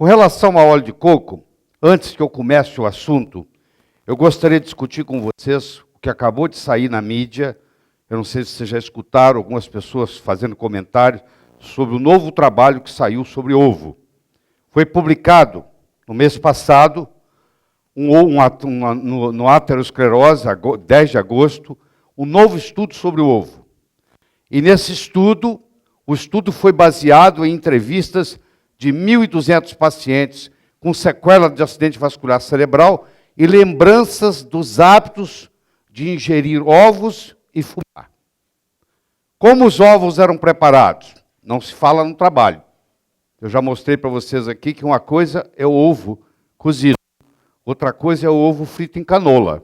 Com relação ao óleo de coco, antes que eu comece o assunto, eu gostaria de discutir com vocês o que acabou de sair na mídia. Eu não sei se vocês já escutaram algumas pessoas fazendo comentários sobre o novo trabalho que saiu sobre ovo. Foi publicado no mês passado, no Aterosclerose, 10 de agosto, um novo estudo sobre o ovo. E nesse estudo, o estudo foi baseado em entrevistas de 1.200 pacientes com sequela de acidente vascular cerebral e lembranças dos hábitos de ingerir ovos e fumar. Como os ovos eram preparados? Não se fala no trabalho. Eu já mostrei para vocês aqui que uma coisa é o ovo cozido, outra coisa é o ovo frito em canola.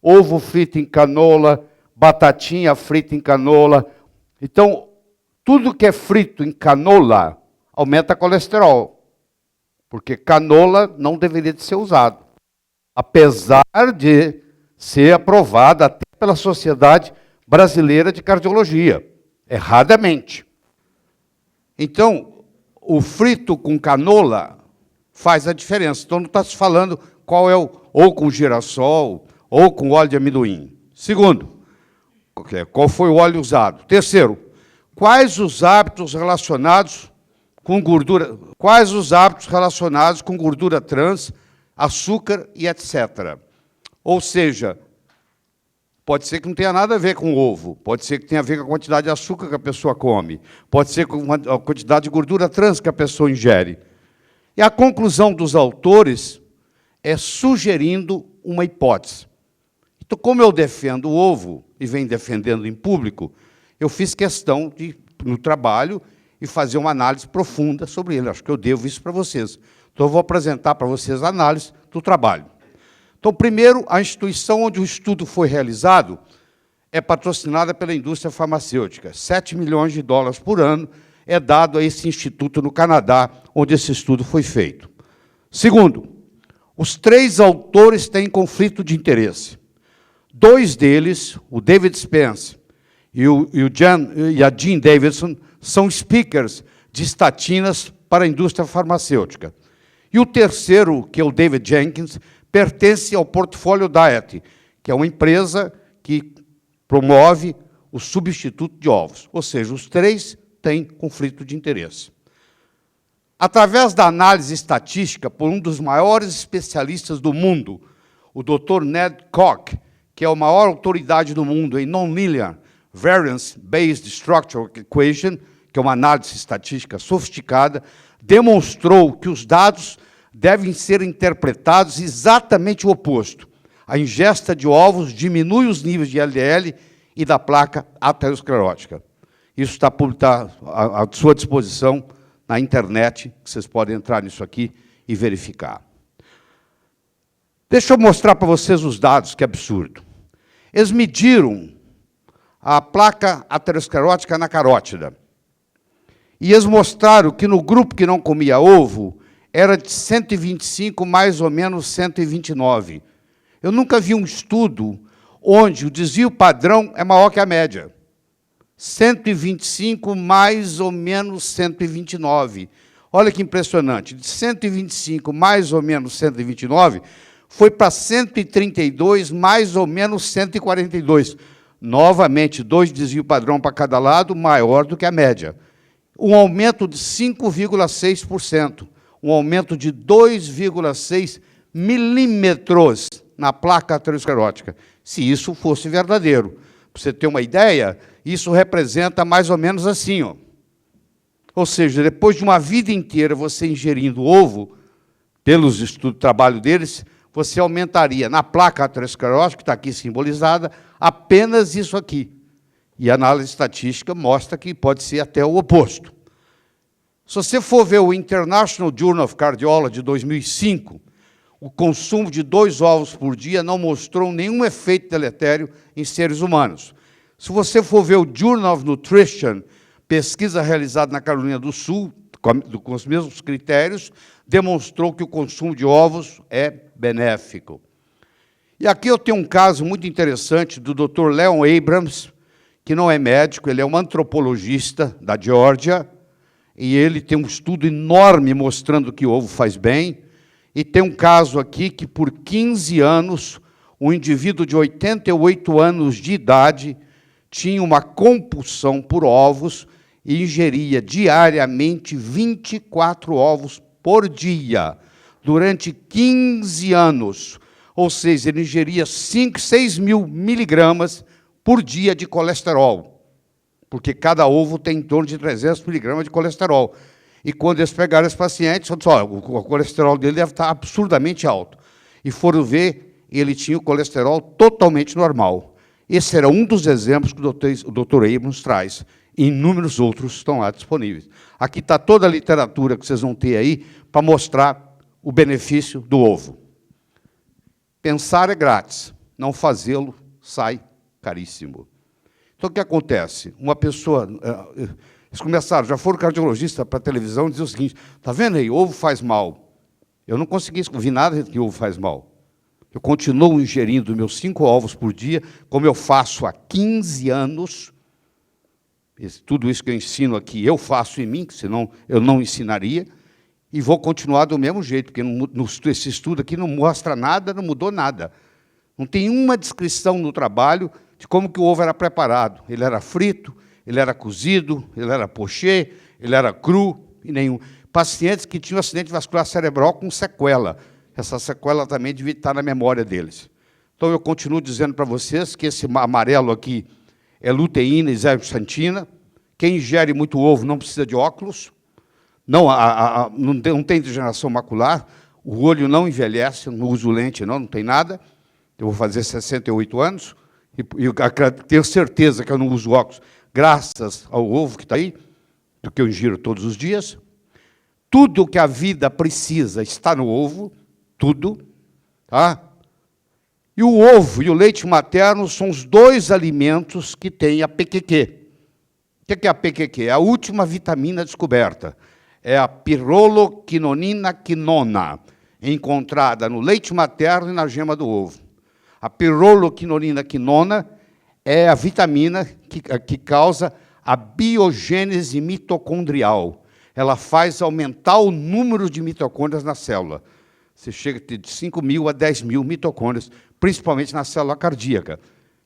Ovo frito em canola, batatinha frita em canola. Então, tudo que é frito em canola aumenta colesterol, porque canola não deveria de ser usado, apesar de ser aprovada até pela Sociedade Brasileira de Cardiologia, erradamente. Então, o frito com canola faz a diferença. Então, não está se falando qual é ou com girassol, ou com óleo de amendoim. Segundo, qual foi o óleo usado? Terceiro, quais os hábitos relacionados com gordura trans, açúcar e etc. Ou seja, pode ser que não tenha nada a ver com o ovo, pode ser que tenha a ver com a quantidade de açúcar que a pessoa come, pode ser com a quantidade de gordura trans que a pessoa ingere. E a conclusão dos autores é sugerindo uma hipótese. Então, como eu defendo o ovo, e venho defendendo em público, eu fiz questão de, no trabalho, e fazer uma análise profunda sobre ele. Acho que eu devo isso para vocês. Então, eu vou apresentar para vocês a análise do trabalho. Então, primeiro, a instituição onde o estudo foi realizado é patrocinada pela indústria farmacêutica. 7 milhões de dólares por ano é dado a esse instituto no Canadá, onde esse estudo foi feito. Segundo, os 3 autores têm conflito de interesse. 2 deles, o David Spence e a Jean Davidson, são speakers de estatinas para a indústria farmacêutica. E o terceiro, que é o David Jenkins, pertence ao Portfolio Diet, que é uma empresa que promove o substituto de ovos. Ou seja, os 3 têm conflito de interesse. Através da análise estatística por um dos maiores especialistas do mundo, o Dr. Ned Koch, que é a maior autoridade do mundo em Nonlinear Variance-Based Structural Equation, que é uma análise estatística sofisticada, demonstrou que os dados devem ser interpretados exatamente o oposto. A ingesta de ovos diminui os níveis de LDL e da placa aterosclerótica. Isso está à sua disposição na internet, vocês podem entrar nisso aqui e verificar. Deixa eu mostrar para vocês os dados, que absurdo. Eles mediram a placa aterosclerótica na carótida. E eles mostraram que no grupo que não comia ovo, era de 125, mais ou menos 129. Eu nunca vi um estudo onde o desvio padrão é maior que a média. 125, mais ou menos 129. Olha que impressionante. De 125, mais ou menos 129, foi para 132, mais ou menos 142. Novamente, 2 desvio padrão para cada lado, maior do que a média. Um aumento de 5,6%, um aumento de 2,6 milímetros na placa aterosclerótica. Se isso fosse verdadeiro. Para você ter uma ideia, isso representa mais ou menos assim, ó. Ou seja, depois de uma vida inteira você ingerindo ovo, pelos estudos de trabalho deles, você aumentaria na placa aterosclerótica, que está aqui simbolizada, apenas isso aqui. E a análise estatística mostra que pode ser até o oposto. Se você for ver o International Journal of Cardiology de 2005, o consumo de 2 ovos por dia não mostrou nenhum efeito deletério em seres humanos. Se você for ver o Journal of Nutrition, pesquisa realizada na Carolina do Sul, com os mesmos critérios, demonstrou que o consumo de ovos é benéfico. E aqui eu tenho um caso muito interessante do Dr. Leon Abrams, que não é médico, ele é um antropologista da Geórgia, e ele tem um estudo enorme mostrando que o ovo faz bem, e tem um caso aqui que, por 15 anos, um indivíduo de 88 anos de idade tinha uma compulsão por ovos e ingeria diariamente 24 ovos por dia, durante 15 anos. Ou seja, ele ingeria 6 mil miligramas por dia de colesterol, porque cada ovo tem em torno de 300 miligramas de colesterol. E quando eles pegaram esse paciente, o colesterol dele deve estar absurdamente alto. E foram ver, ele tinha o colesterol totalmente normal. Esse era um dos exemplos que o Dr. Abrams traz. E inúmeros outros estão lá disponíveis. Aqui está toda a literatura que vocês vão ter aí para mostrar o benefício do ovo. Pensar é grátis, não fazê-lo sai caríssimo. Então, o que acontece? Uma pessoa... Eles começaram, já foram cardiologista para a televisão e diziam o seguinte, está vendo aí, ovo faz mal. Eu não consegui ouvir nada que ovo faz mal. Eu continuo ingerindo meus 5 ovos por dia, como eu faço há 15 anos. Tudo isso que eu ensino aqui, eu faço em mim, senão eu não ensinaria, e vou continuar do mesmo jeito, porque esse estudo aqui não mostra nada, não mudou nada. Não tem uma descrição no trabalho de como que o ovo era preparado. Ele era frito, ele era cozido, ele era poché, ele era cru, e nenhum. Pacientes que tinham acidente vascular cerebral com sequela. Essa sequela também devia estar na memória deles. Então, eu continuo dizendo para vocês que esse amarelo aqui é luteína e zeaxantina. Quem ingere muito ovo não precisa de óculos. Não tem degeneração macular. O olho não envelhece, não uso lente, não tem nada. Eu vou fazer 68 anos. E tenho certeza que eu não uso óculos, graças ao ovo que está aí, do que eu ingiro todos os dias. Tudo que a vida precisa está no ovo, tudo. Tá? E o ovo e o leite materno são os 2 alimentos que têm a PQQ. O que é a PQQ? É a última vitamina descoberta. É a pirroloquinonina quinona, encontrada no leite materno e na gema do ovo. A pirroloquinonina quinona é a vitamina que causa a biogênese mitocondrial. Ela faz aumentar o número de mitocôndrias na célula. Você chega a ter de 5 mil a 10 mil mitocôndrias, principalmente na célula cardíaca.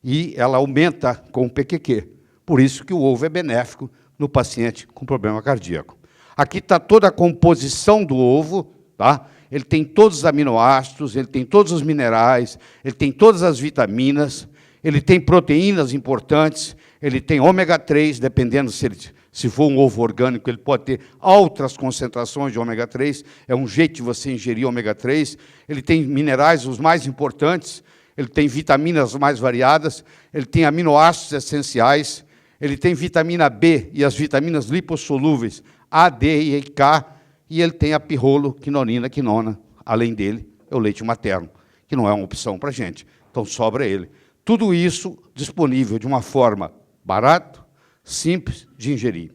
E ela aumenta com o PQQ. Por isso que o ovo é benéfico no paciente com problema cardíaco. Aqui está toda a composição do ovo, tá? Ele tem todos os aminoácidos, ele tem todos os minerais, ele tem todas as vitaminas, ele tem proteínas importantes, ele tem ômega 3, dependendo se for um ovo orgânico, ele pode ter altas concentrações de ômega 3, é um jeito de você ingerir ômega 3, ele tem minerais os mais importantes, ele tem vitaminas mais variadas, ele tem aminoácidos essenciais, ele tem vitamina B e as vitaminas lipossolúveis, A, D e K, e ele tem a pirroloquinonina quinona, além dele, é o leite materno, que não é uma opção para a gente, então sobra ele. Tudo isso disponível de uma forma barata, simples de ingerir.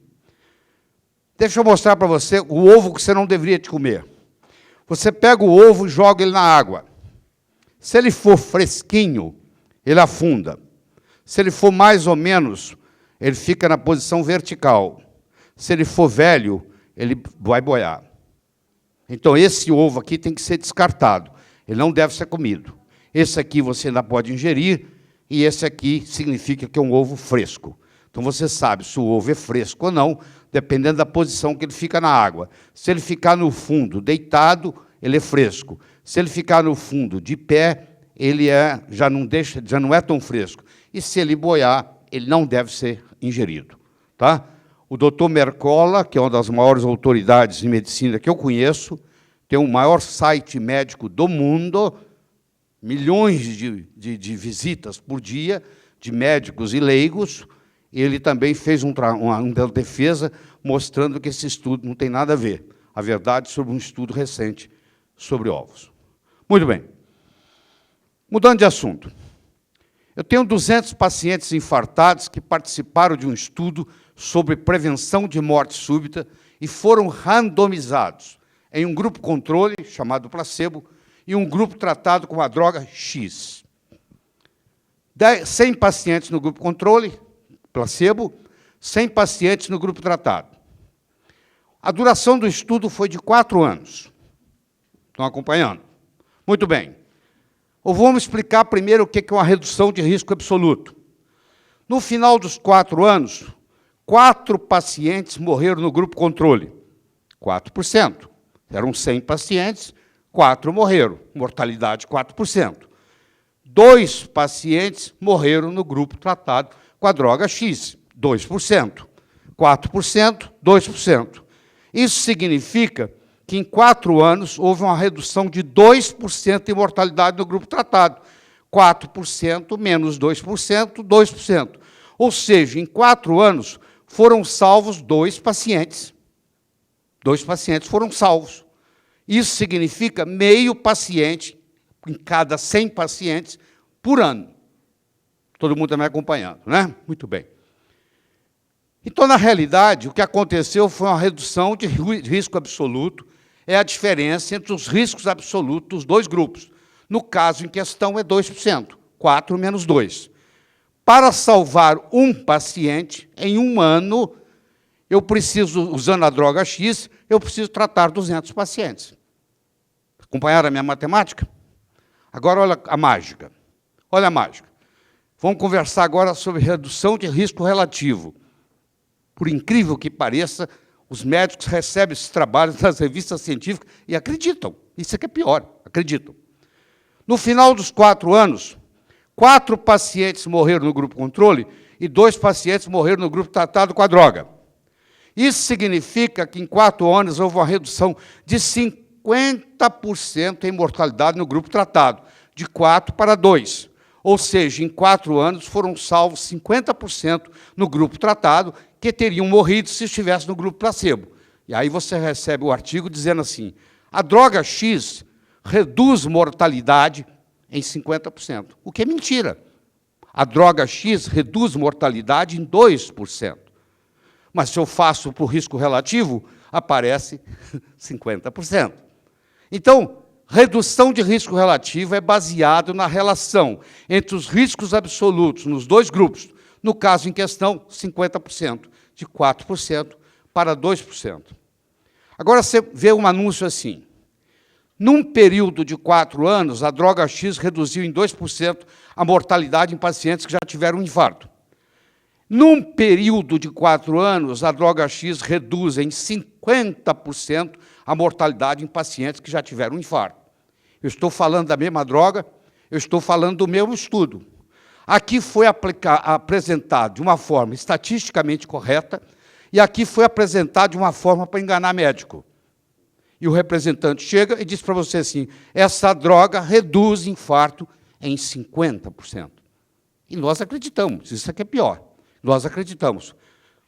Deixa eu mostrar para você o ovo que você não deveria te comer. Você pega o ovo e joga ele na água. Se ele for fresquinho, ele afunda. Se ele for mais ou menos, ele fica na posição vertical. Se ele for velho, ele vai boiar. Então, esse ovo aqui tem que ser descartado. Ele não deve ser comido. Esse aqui você ainda pode ingerir, e esse aqui significa que é um ovo fresco. Então, você sabe se o ovo é fresco ou não, dependendo da posição que ele fica na água. Se ele ficar no fundo, deitado, ele é fresco. Se ele ficar no fundo, de pé, ele já não é tão fresco. E se ele boiar, ele não deve ser ingerido. Tá? O Dr. Mercola, que é uma das maiores autoridades em medicina que eu conheço, tem o maior site médico do mundo, milhões de visitas por dia, de médicos e leigos. Ele também fez uma defesa mostrando que esse estudo não tem nada a ver. A verdade sobre um estudo recente sobre ovos. Muito bem. Mudando de assunto. Eu tenho 200 pacientes infartados que participaram de um estudo sobre prevenção de morte súbita e foram randomizados em um grupo controle, chamado placebo, e um grupo tratado com a droga X. 100 pacientes no grupo controle, placebo, 100 pacientes no grupo tratado. A duração do estudo foi de 4 anos. Estão acompanhando? Muito bem. Vamos explicar primeiro o que é uma redução de risco absoluto. No final dos 4 anos, 4 pacientes morreram no grupo controle. 4%. Eram 100 pacientes, 4 morreram. Mortalidade 4%. 2 pacientes morreram no grupo tratado com a droga X, 2%. 4%, 2%. Isso significa que em 4 anos houve uma redução de 2% em mortalidade no grupo tratado. 4% menos 2%, 2%. Ou seja, em 4 anos foram salvos 2 pacientes. 2 pacientes foram salvos. Isso significa meio paciente em cada 100 pacientes por ano. Todo mundo está me acompanhando, né? Muito bem. Então, na realidade, o que aconteceu foi uma redução de risco absoluto, é a diferença entre os riscos absolutos dos 2 grupos. No caso em questão, é 2%, 4 menos 2. Para salvar um paciente, em 1 ano, eu preciso, usando a droga X, eu preciso tratar 200 pacientes. Acompanharam a minha matemática? Agora, olha a mágica. Olha a mágica. Vamos conversar agora sobre redução de risco relativo. Por incrível que pareça, os médicos recebem esses trabalhos das revistas científicas e acreditam. Isso é que é pior, acreditam. No final dos 4 anos, 4 pacientes morreram no grupo controle e 2 pacientes morreram no grupo tratado com a droga. Isso significa que, em 4 anos, houve uma redução de 50% em mortalidade no grupo tratado, de 4 para 2. Ou seja, em 4 anos foram salvos 50% no grupo tratado, que teriam morrido se estivesse no grupo placebo. E aí você recebe o artigo dizendo assim, a droga X reduz mortalidade em 50%, o que é mentira. A droga X reduz mortalidade em 2%. Mas se eu faço por risco relativo, aparece 50%. Então, redução de risco relativo é baseado na relação entre os riscos absolutos nos 2 grupos, no caso em questão, 50%, de 4% para 2%. Agora, você vê um anúncio assim, num período de 4 anos, a droga X reduziu em 2% a mortalidade em pacientes que já tiveram um infarto. Num período de 4 anos, a droga X reduz em 50% a mortalidade em pacientes que já tiveram um infarto. Eu estou falando da mesma droga, eu estou falando do mesmo estudo. Aqui foi apresentado de uma forma estatisticamente correta e aqui foi apresentado de uma forma para enganar médico. E o representante chega e diz para você assim, essa droga reduz infarto em 50%. E nós acreditamos, isso aqui é pior. Nós acreditamos.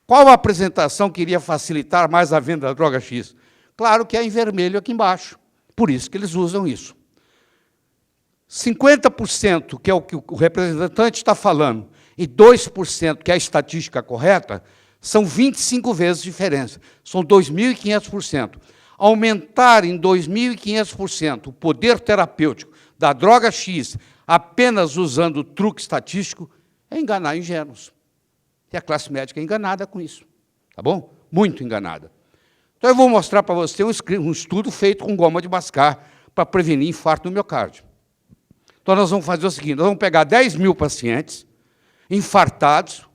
Qual a apresentação que iria facilitar mais a venda da droga X? Claro que é em vermelho aqui embaixo. Por isso que eles usam isso. 50%, que é o que o representante está falando, e 2%, que é a estatística correta, são 25 vezes diferença. São 2.500%. Aumentar em 2.500% o poder terapêutico da droga X apenas usando o truque estatístico é enganar ingênuos. E a classe médica é enganada com isso. Tá bom? Muito enganada. Então, eu vou mostrar para você um estudo feito com goma de mascar para prevenir infarto no miocárdio. Então, nós vamos fazer o seguinte, nós vamos pegar 10 mil pacientes infartados,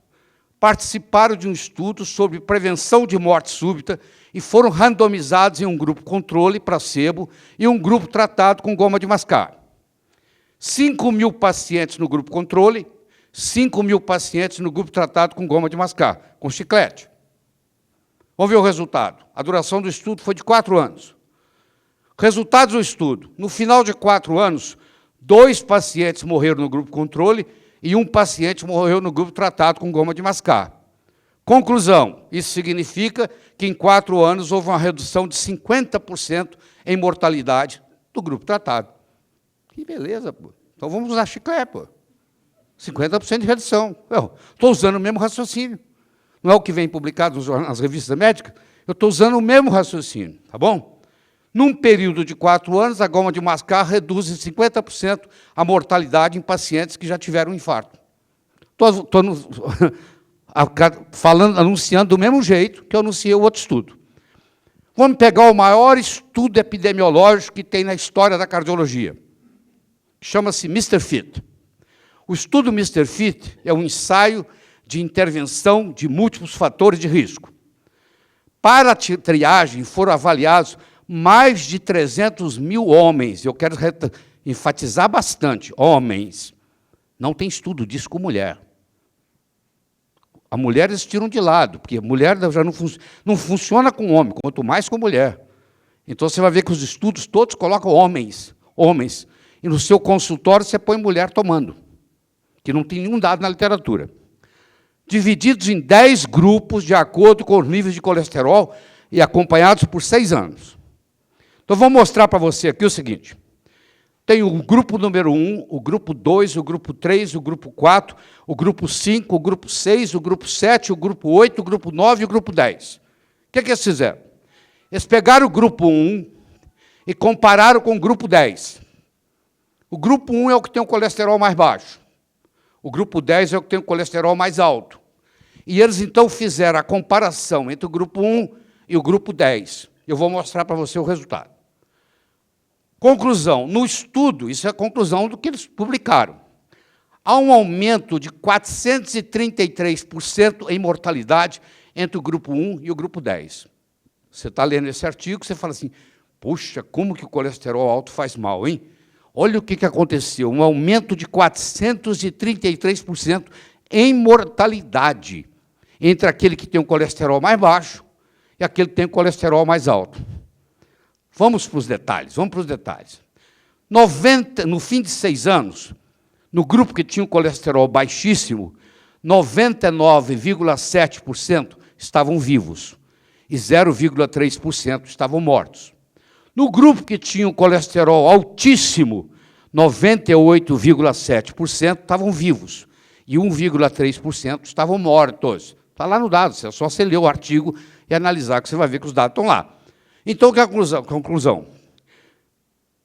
participaram de um estudo sobre prevenção de morte súbita e foram randomizados em um grupo controle, placebo, e um grupo tratado com goma de mascar. 5 mil pacientes no grupo controle, 5 mil pacientes no grupo tratado com goma de mascar, com chiclete. Vamos ver o resultado. A duração do estudo foi de 4 anos. Resultados do estudo. No final de 4 anos, 2 pacientes morreram no grupo controle e 1 paciente morreu no grupo tratado com goma de mascar. Conclusão, isso significa que em 4 anos houve uma redução de 50% em mortalidade do grupo tratado. Que beleza, pô. Então vamos usar chiclete, pô. 50% de redução. Estou usando o mesmo raciocínio. Não é o que vem publicado nas revistas médicas? Eu estou usando o mesmo raciocínio, tá bom? Num período de 4 anos, a goma de mascar reduz em 50% a mortalidade em pacientes que já tiveram um infarto. Estou anunciando do mesmo jeito que eu anunciei o outro estudo. Vamos pegar o maior estudo epidemiológico que tem na história da cardiologia. Chama-se Mr. Fit. O estudo Mr. Fit é um ensaio de intervenção de múltiplos fatores de risco. Para a triagem foram avaliados mais de 300 mil homens. Eu quero enfatizar bastante, homens. Não tem estudo disso com mulher. A mulher eles tiram de lado, porque a mulher já não funciona com homem, quanto mais com mulher. Então, você vai ver que os estudos todos colocam homens. E no seu consultório você põe mulher tomando, que não tem nenhum dado na literatura. Divididos em 10 grupos, de acordo com os níveis de colesterol, e acompanhados por 6 anos. Então, vou mostrar para você aqui o seguinte. Tem o grupo número 1, o grupo 2, o grupo 3, o grupo 4, o grupo 5, o grupo 6, o grupo 7, o grupo 8, o grupo 9 e o grupo 10. O que eles fizeram? Eles pegaram o grupo 1 e compararam com o grupo 10. O grupo 1 é o que tem o colesterol mais baixo. O grupo 10 é o que tem o colesterol mais alto. E eles, então, fizeram a comparação entre o grupo 1 e o grupo 10. Eu vou mostrar para você o resultado. Conclusão, no estudo, isso é a conclusão do que eles publicaram. Há um aumento de 433% em mortalidade entre o grupo 1 e o grupo 10. Você está lendo esse artigo, você fala assim, puxa, como que o colesterol alto faz mal, hein? Olha o que aconteceu, um aumento de 433% em mortalidade entre aquele que tem o colesterol mais baixo e aquele que tem o colesterol mais alto. Vamos para os detalhes, no fim de 6 anos, no grupo que tinha o colesterol baixíssimo, 99,7% estavam vivos e 0,3% estavam mortos. No grupo que tinha o colesterol altíssimo, 98,7% estavam vivos e 1,3% estavam mortos. Está lá no dado, é só você ler o artigo e analisar, que você vai ver que os dados estão lá. Então, que é a conclusão?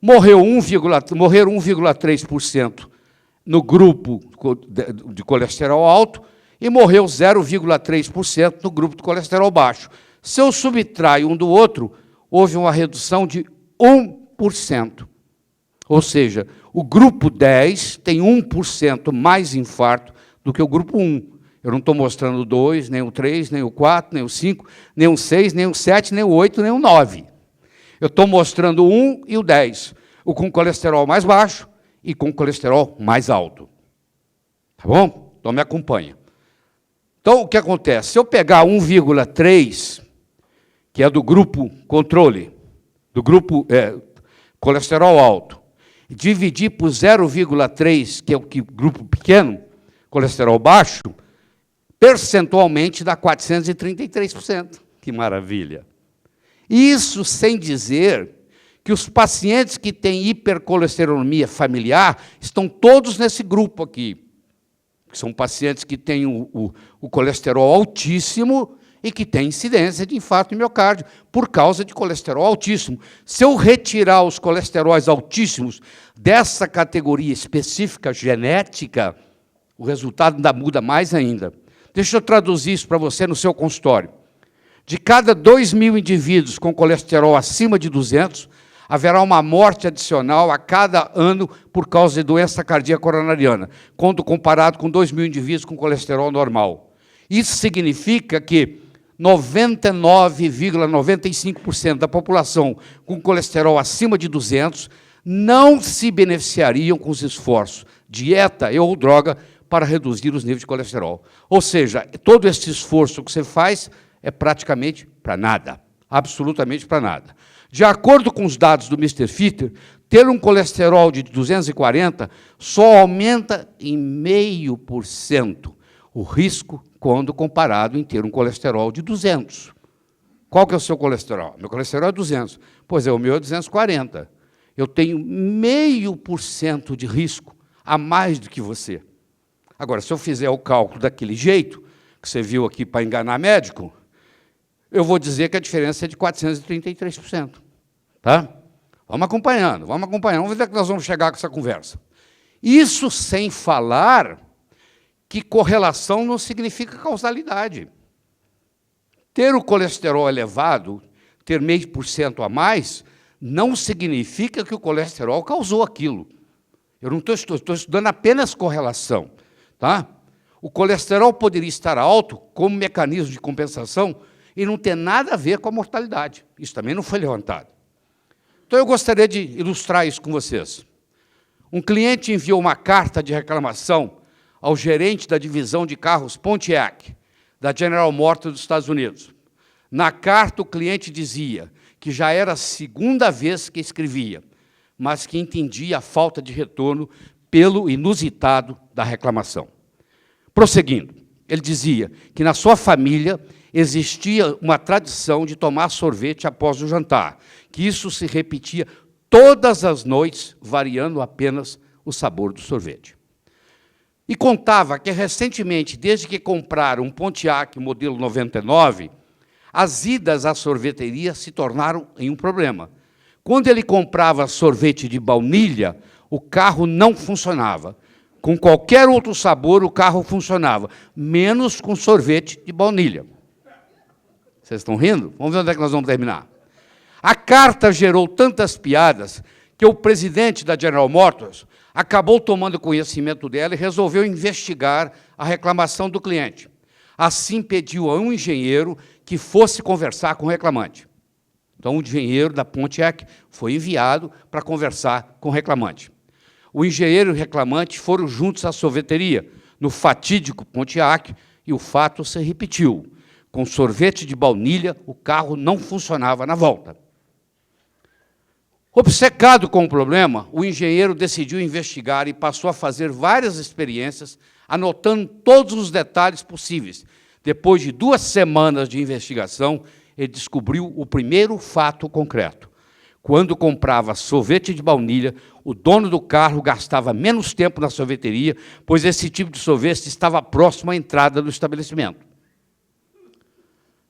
Morreram 1,3% no grupo de colesterol alto e morreu 0,3% no grupo de colesterol baixo. Se eu subtraio um do outro, houve uma redução de 1%. Ou seja, o grupo 10 tem 1% mais infarto do que o grupo 1. Eu não estou mostrando o 2, nem o 3, nem o 4, nem o 5, nem o 6, nem o 7, nem o 8, nem o 9. Eu estou mostrando o 1 e o 10, o com colesterol mais baixo e com colesterol mais alto. Tá bom? Então, me acompanha. Então, o que acontece? Se eu pegar 1,3, que é do grupo controle, do grupo colesterol alto, e dividir por 0,3, que é o grupo pequeno, colesterol baixo, percentualmente dá 433%. Que maravilha! Isso sem dizer que os pacientes que têm hipercolesterolemia familiar estão todos nesse grupo aqui. São pacientes que têm o colesterol altíssimo e que têm incidência de infarto de miocárdio por causa de colesterol altíssimo. Se eu retirar os colesteróis altíssimos dessa categoria específica genética, o resultado ainda muda mais ainda. Deixa eu traduzir isso para você no seu consultório. De cada 2.000 indivíduos com colesterol acima de 200, haverá uma morte adicional a cada ano por causa de doença cardíaca coronariana, quando comparado com 2.000 indivíduos com colesterol normal. Isso significa que 99,95% da população com colesterol acima de 200 não se beneficiariam com os esforços, dieta ou droga, para reduzir os níveis de colesterol. Ou seja, todo esse esforço que você faz é praticamente para nada, absolutamente para nada. De acordo com os dados do Mr. Fitter, ter um colesterol de 240 só aumenta em 0,5% o risco quando comparado em ter um colesterol de 200. Qual que é o seu colesterol? Meu colesterol é 200. Pois é, o meu é 240. Eu tenho 0,5% de risco a mais do que você. Agora, se eu fizer o cálculo daquele jeito, que você viu aqui para enganar médico, eu vou dizer que a diferença é de 433%. Tá? Vamos acompanhando, vamos ver que nós vamos chegar com essa conversa. Isso sem falar que correlação não significa causalidade. Ter o colesterol elevado ter 0,5% a mais, não significa que o colesterol causou aquilo. Eu não estou estudando apenas correlação. Tá? O colesterol poderia estar alto como mecanismo de compensação e não ter nada a ver com a mortalidade. Isso também não foi levantado. Então, eu gostaria de ilustrar isso com vocês. Um cliente enviou uma carta de reclamação ao gerente da divisão de carros Pontiac, da General Motors dos Estados Unidos. Na carta, o cliente dizia que já era a segunda vez que escrevia, mas que entendia a falta de retorno pelo inusitado da reclamação. Prosseguindo, ele dizia que na sua família existia uma tradição de tomar sorvete após o jantar, que isso se repetia todas as noites, variando apenas o sabor do sorvete. E contava que, recentemente, desde que compraram um Pontiac modelo 99, as idas à sorveteria se tornaram em um problema. Quando ele comprava sorvete de baunilha, o carro não funcionava. Com qualquer outro sabor, o carro funcionava, menos com sorvete de baunilha. Vocês estão rindo? Vamos ver onde é que nós vamos terminar. A carta gerou tantas piadas que o presidente da General Motors acabou tomando conhecimento dela e resolveu investigar a reclamação do cliente. Assim, pediu a um engenheiro que fosse conversar com o reclamante. Então, o engenheiro da Pontiac foi enviado para conversar com o reclamante. O engenheiro e o reclamante foram juntos à sorveteria, no fatídico Pontiac, e o fato se repetiu. Com sorvete de baunilha, o carro não funcionava na volta. Obcecado com o problema, o engenheiro decidiu investigar e passou a fazer várias experiências, anotando todos os detalhes possíveis. Depois de 2 semanas de investigação, ele descobriu o primeiro fato concreto. Quando comprava sorvete de baunilha, o dono do carro gastava menos tempo na sorveteria, pois esse tipo de sorvete estava próximo à entrada do estabelecimento.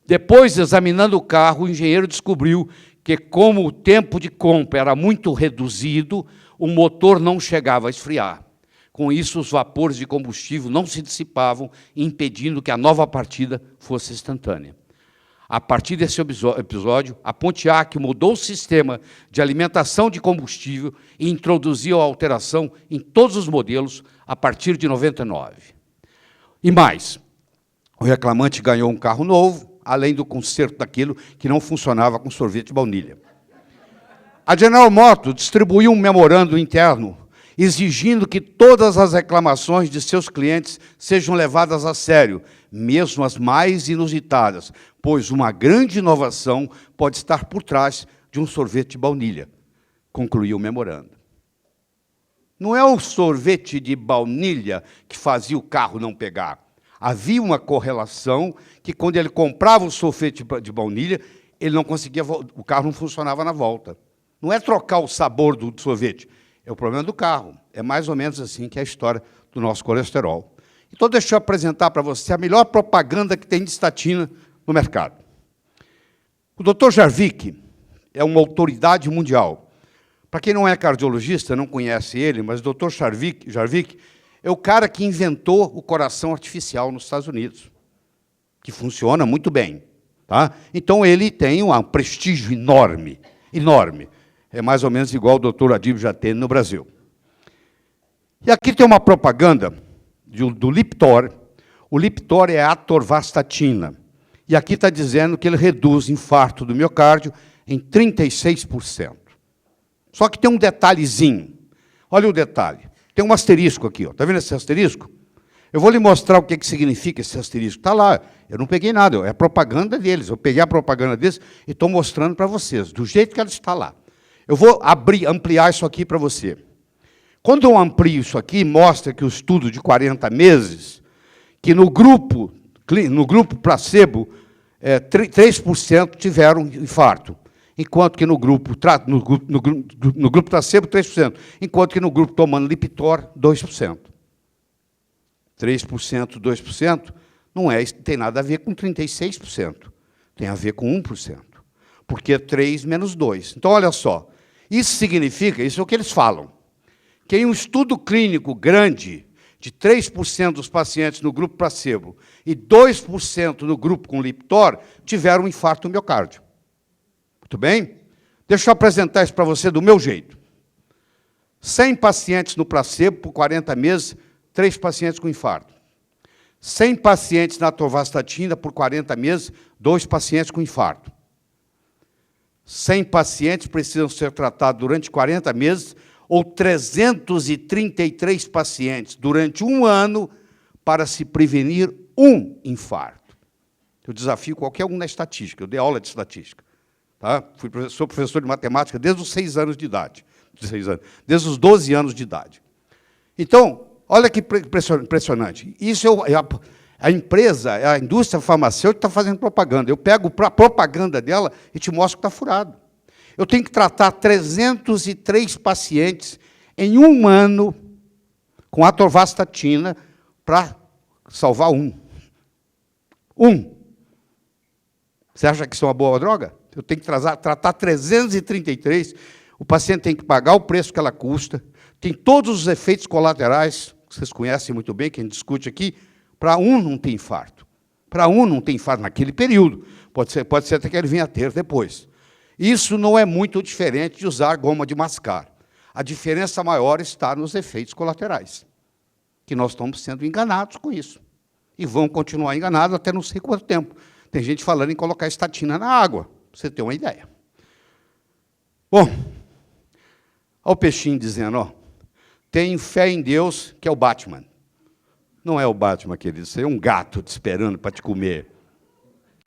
Depois, examinando o carro, o engenheiro descobriu que, como o tempo de compra era muito reduzido, o motor não chegava a esfriar. Com isso, os vapores de combustível não se dissipavam, impedindo que a nova partida fosse instantânea. A partir desse episódio, a Pontiac mudou o sistema de alimentação de combustível e introduziu a alteração em todos os modelos a partir de 99. E mais, o reclamante ganhou um carro novo, além do conserto daquilo que não funcionava com sorvete de baunilha. A General Motors distribuiu um memorando interno exigindo que todas as reclamações de seus clientes sejam levadas a sério, mesmo as mais inusitadas, pois uma grande inovação pode estar por trás de um sorvete de baunilha, concluiu o memorando. Não é o sorvete de baunilha que fazia o carro não pegar. Havia uma correlação que, quando ele comprava o sorvete de baunilha, ele não conseguia, o carro não funcionava na volta. Não é trocar o sabor do sorvete, é o problema do carro. É mais ou menos assim que é a história do nosso colesterol. Então, deixa eu apresentar para você a melhor propaganda que tem de estatina no mercado. O Dr. Jarvik é uma autoridade mundial. Para quem não é cardiologista, não conhece ele, mas o Dr. Jarvik é o cara que inventou o coração artificial nos Estados Unidos, que funciona muito bem. Tá? Então, ele tem um prestígio enorme, enorme. É mais ou menos igual o Dr. Adib Jatene no Brasil. E aqui tem uma propaganda do Lipitor. O Lipitor é a atorvastatina. E aqui está dizendo que ele reduz infarto do miocárdio em 36%. Só que tem um detalhezinho. Olha o detalhe. Tem um asterisco aqui. Está vendo esse asterisco? Eu vou lhe mostrar o que significa esse asterisco. Está lá. Eu não peguei nada. É a propaganda deles. Eu peguei a propaganda deles e estou mostrando para vocês, do jeito que ela está lá. Eu vou ampliar isso aqui para você. Quando eu amplio isso aqui, mostra que o estudo de 40 meses, que no grupo placebo, 3% tiveram infarto, enquanto que no grupo placebo, 3%, enquanto que no grupo tomando Lipitor, 2%. 3%, 2%, não tem nada a ver com 36%, tem a ver com 1%, porque é 3 menos 2. Então, olha só, isso significa, isso é o que eles falam, que em um estudo clínico grande, de 3% dos pacientes no grupo placebo e 2% no grupo com Lipitor, tiveram um infarto do miocárdio. Muito bem? Deixa eu apresentar isso para você do meu jeito. 100 pacientes no placebo por 40 meses, 3 pacientes com infarto. 100 pacientes na atorvastatina por 40 meses, 2 pacientes com infarto. 100 pacientes precisam ser tratados durante 40 meses, ou 333 pacientes durante um ano para se prevenir um infarto. Eu desafio qualquer um na estatística, eu dei aula de estatística. Tá? Sou professor de matemática desde os 6 anos de idade. Desde os 12 anos de idade. Então, olha que impressionante. Isso a empresa, a indústria farmacêutica está fazendo propaganda. Eu pego a propaganda dela e te mostro que está furado. Eu tenho que tratar 303 pacientes em um ano com atorvastatina para salvar um. Você acha que isso é uma boa droga? Eu tenho que tratar 333, o paciente tem que pagar o preço que ela custa, tem todos os efeitos colaterais, que vocês conhecem muito bem, que a gente discute aqui, para um não ter infarto. Para um não ter infarto naquele período. Pode ser até que ele venha a ter depois. Isso não é muito diferente de usar goma de mascar. A diferença maior está nos efeitos colaterais, que nós estamos sendo enganados com isso. E vão continuar enganados até não sei quanto tempo. Tem gente falando em colocar estatina na água, para você ter uma ideia. Bom, olha o peixinho dizendo, ó, tenho fé em Deus, que é o Batman. Não é o Batman, querido, isso é um gato te esperando para te comer.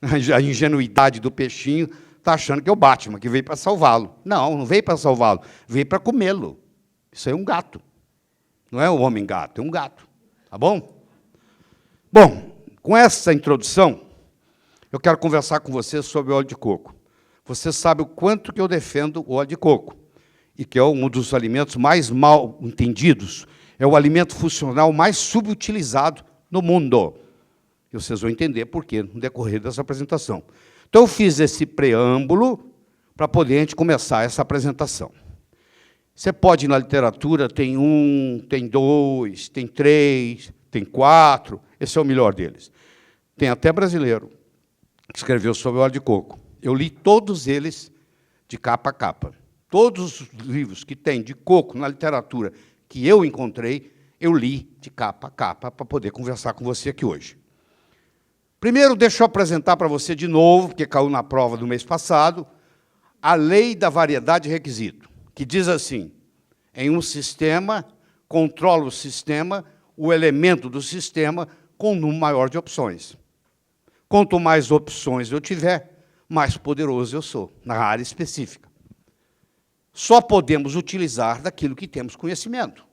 A ingenuidade do peixinho está achando que é o Batman, que veio para salvá-lo. Não, não veio para salvá-lo, veio para comê-lo. Isso aí é um gato. Não é um homem-gato, é um gato. Tá bom? Bom, com essa introdução, eu quero conversar com você sobre o óleo de coco. Você sabe o quanto que eu defendo o óleo de coco, e que é um dos alimentos mais mal entendidos, é o alimento funcional mais subutilizado no mundo. E vocês vão entender por quê no decorrer dessa apresentação. Então, eu fiz esse preâmbulo para poder a gente começar essa apresentação. Você pode ir na literatura, tem 1, tem 2, tem 3, tem 4, esse é o melhor deles. Tem até brasileiro que escreveu sobre o óleo de coco. Eu li todos eles de capa a capa. Todos os livros que tem de coco na literatura que eu encontrei, eu li de capa a capa para poder conversar com você aqui hoje. Primeiro, deixa eu apresentar para você de novo, porque caiu na prova do mês passado, a lei da variedade de requisito, que diz assim, em um sistema, controla o sistema, o elemento do sistema, com um número maior de opções. Quanto mais opções eu tiver, mais poderoso eu sou, na área específica. Só podemos utilizar daquilo que temos conhecimento.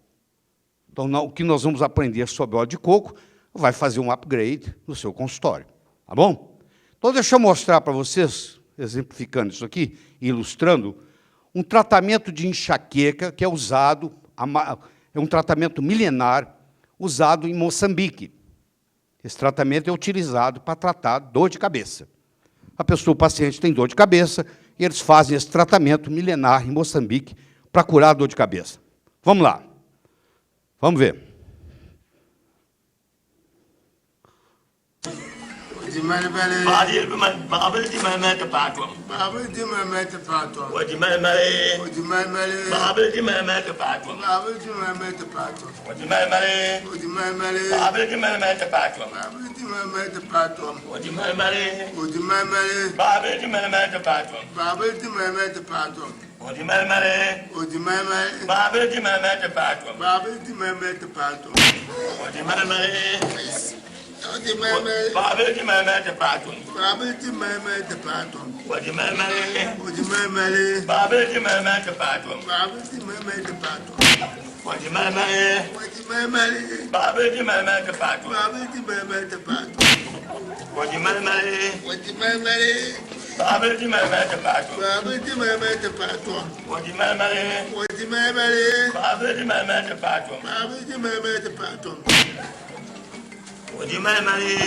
Então, o que nós vamos aprender sobre óleo de coco vai fazer um upgrade no seu consultório. Tá bom? Então, deixa eu mostrar para vocês, exemplificando isso aqui, ilustrando, um tratamento de enxaqueca que é usado, é um tratamento milenar, usado em Moçambique. Esse tratamento é utilizado para tratar dor de cabeça. O paciente tem dor de cabeça, e eles fazem esse tratamento milenar em Moçambique para curar a dor de cabeça. Vamos lá. Vamos ver.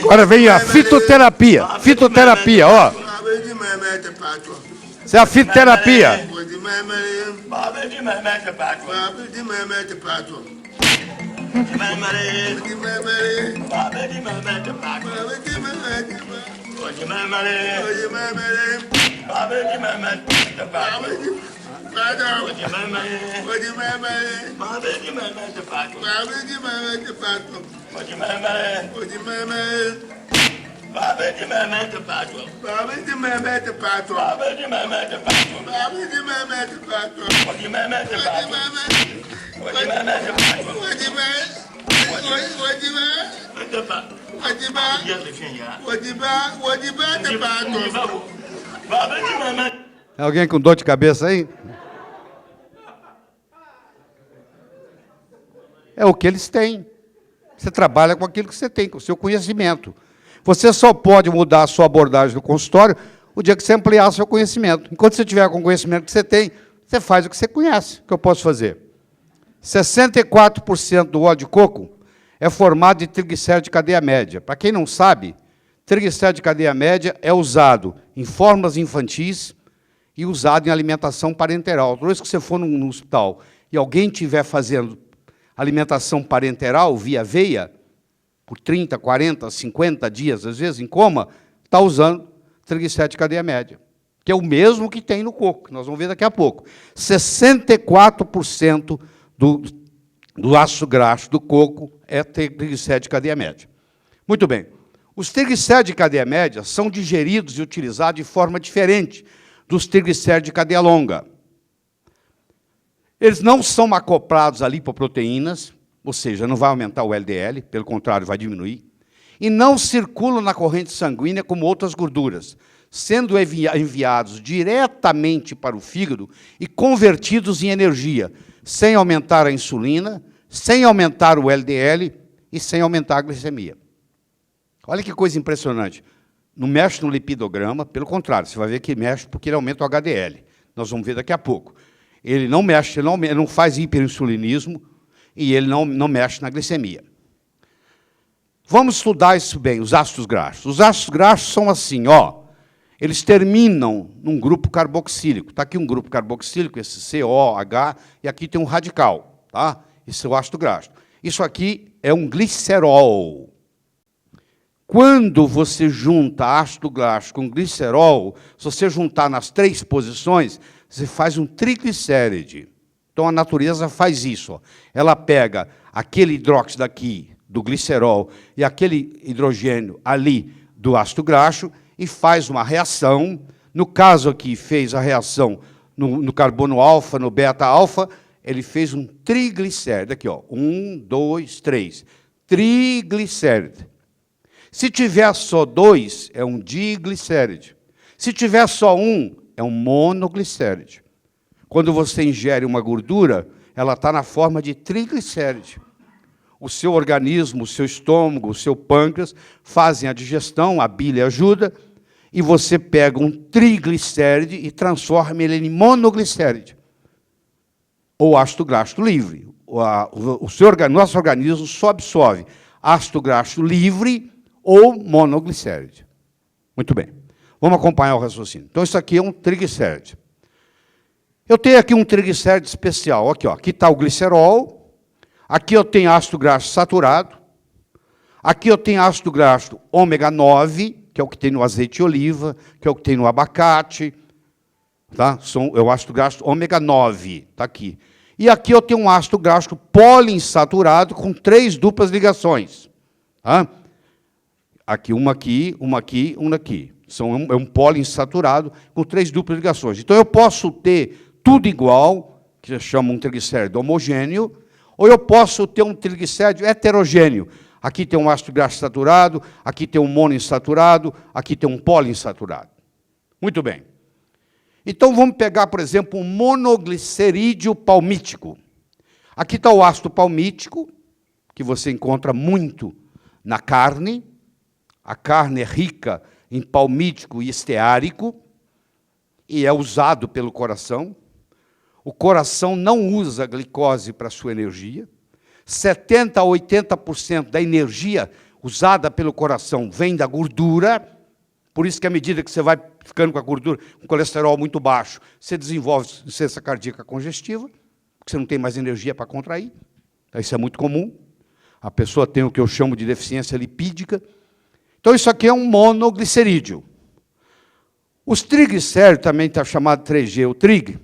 Agora vem a fitoterapia. Fitoterapia, ó. Isso é a fitoterapia. Alguém com dor de cabeça aí? É o que eles têm. Você trabalha com aquilo que você tem, com o seu conhecimento. Você só pode mudar a sua abordagem no consultório o dia que você ampliar o seu conhecimento. Enquanto você tiver com o conhecimento que você tem, você faz o que você conhece. O que eu posso fazer? 64% do óleo de coco é formado de triglicéridos de cadeia média. Para quem não sabe, triglicérido de cadeia média é usado em fórmulas infantis e usado em alimentação parenteral. Toda vez que você for no hospital e alguém estiver fazendo alimentação parenteral via veia, por 30, 40, 50 dias, às vezes em coma, está usando triglicérido de cadeia média, que é o mesmo que tem no coco, que nós vamos ver daqui a pouco. 64% do ácido graxo do coco é triglicérido de cadeia média. Muito bem. Os triglicéridos de cadeia média são digeridos e utilizados de forma diferente dos triglicéridos de cadeia longa. Eles não são acoplados a lipoproteínas, ou seja, não vai aumentar o LDL, pelo contrário, vai diminuir, e não circulam na corrente sanguínea como outras gorduras, sendo enviados diretamente para o fígado e convertidos em energia, sem aumentar a insulina, sem aumentar o LDL e sem aumentar a glicemia. Olha que coisa impressionante. Não mexe no lipidograma, pelo contrário, você vai ver que mexe porque ele aumenta o HDL. Nós vamos ver daqui a pouco. Ele não mexe, ele não faz hiperinsulinismo e ele não mexe na glicemia. Vamos estudar isso bem, os ácidos graxos. Os ácidos graxos são assim, ó, eles terminam num grupo carboxílico. Está aqui um grupo carboxílico, esse COH, e aqui tem um radical. Tá? Esse é o ácido graxo. Isso aqui é um glicerol. Quando você junta ácido graxo com glicerol, se você juntar nas 3 posições, você faz um triglicéride. Então, a natureza faz isso. Ó. Ela pega aquele hidróxido aqui, do glicerol, e aquele hidrogênio ali, do ácido graxo, e faz uma reação. No caso aqui, fez a reação no carbono alfa, no beta-alfa, ele fez um triglicéride. Aqui, ó, 1, 2, 3. Triglicéride. Se tiver só 2, é um diglicéride. Se tiver só 1, é um monoglicéride. Quando você ingere uma gordura, ela está na forma de triglicéride. O seu organismo, o seu estômago, o seu pâncreas fazem a digestão, a bile ajuda, e você pega um triglicéride e transforma ele em monoglicéride, ou ácido graxo livre. Nosso organismo só absorve ácido graxo livre ou monoglicéride. Muito bem. Vamos acompanhar o raciocínio. Então, isso aqui é um triglicéride. Eu tenho aqui um triglicéride especial. Aqui está o glicerol. Aqui eu tenho ácido graxo saturado. Aqui eu tenho ácido graxo ômega 9, que é o que tem no azeite de oliva, que é o que tem no abacate. Tá? É o ácido graxo ômega 9. Está aqui. E aqui eu tenho um ácido graxo poliinsaturado com 3 duplas ligações. Tá? Aqui, uma aqui, uma aqui, uma aqui. É um poliinsaturado com 3 duplas ligações. Então, eu posso ter tudo igual, que se chama um triglicéride homogêneo, ou eu posso ter um triglicéride heterogêneo. Aqui tem um ácido graxo saturado, aqui tem um monoinsaturado, aqui tem um poliinsaturado. Muito bem. Então, vamos pegar, por exemplo, um monoglicerídeo palmítico. Aqui está o ácido palmítico, que você encontra muito na carne. A carne é rica em palmítico e esteárico, e é usado pelo coração. O coração não usa a glicose para a sua energia. 70% a 80% da energia usada pelo coração vem da gordura. Por isso que, à medida que você vai ficando com a gordura, com colesterol muito baixo, você desenvolve insuficiência cardíaca congestiva, porque você não tem mais energia para contrair. Isso é muito comum. A pessoa tem o que eu chamo de deficiência lipídica. Então, isso aqui é um monoglicerídeo. Os triglicéridos também está chamado 3G, o trig.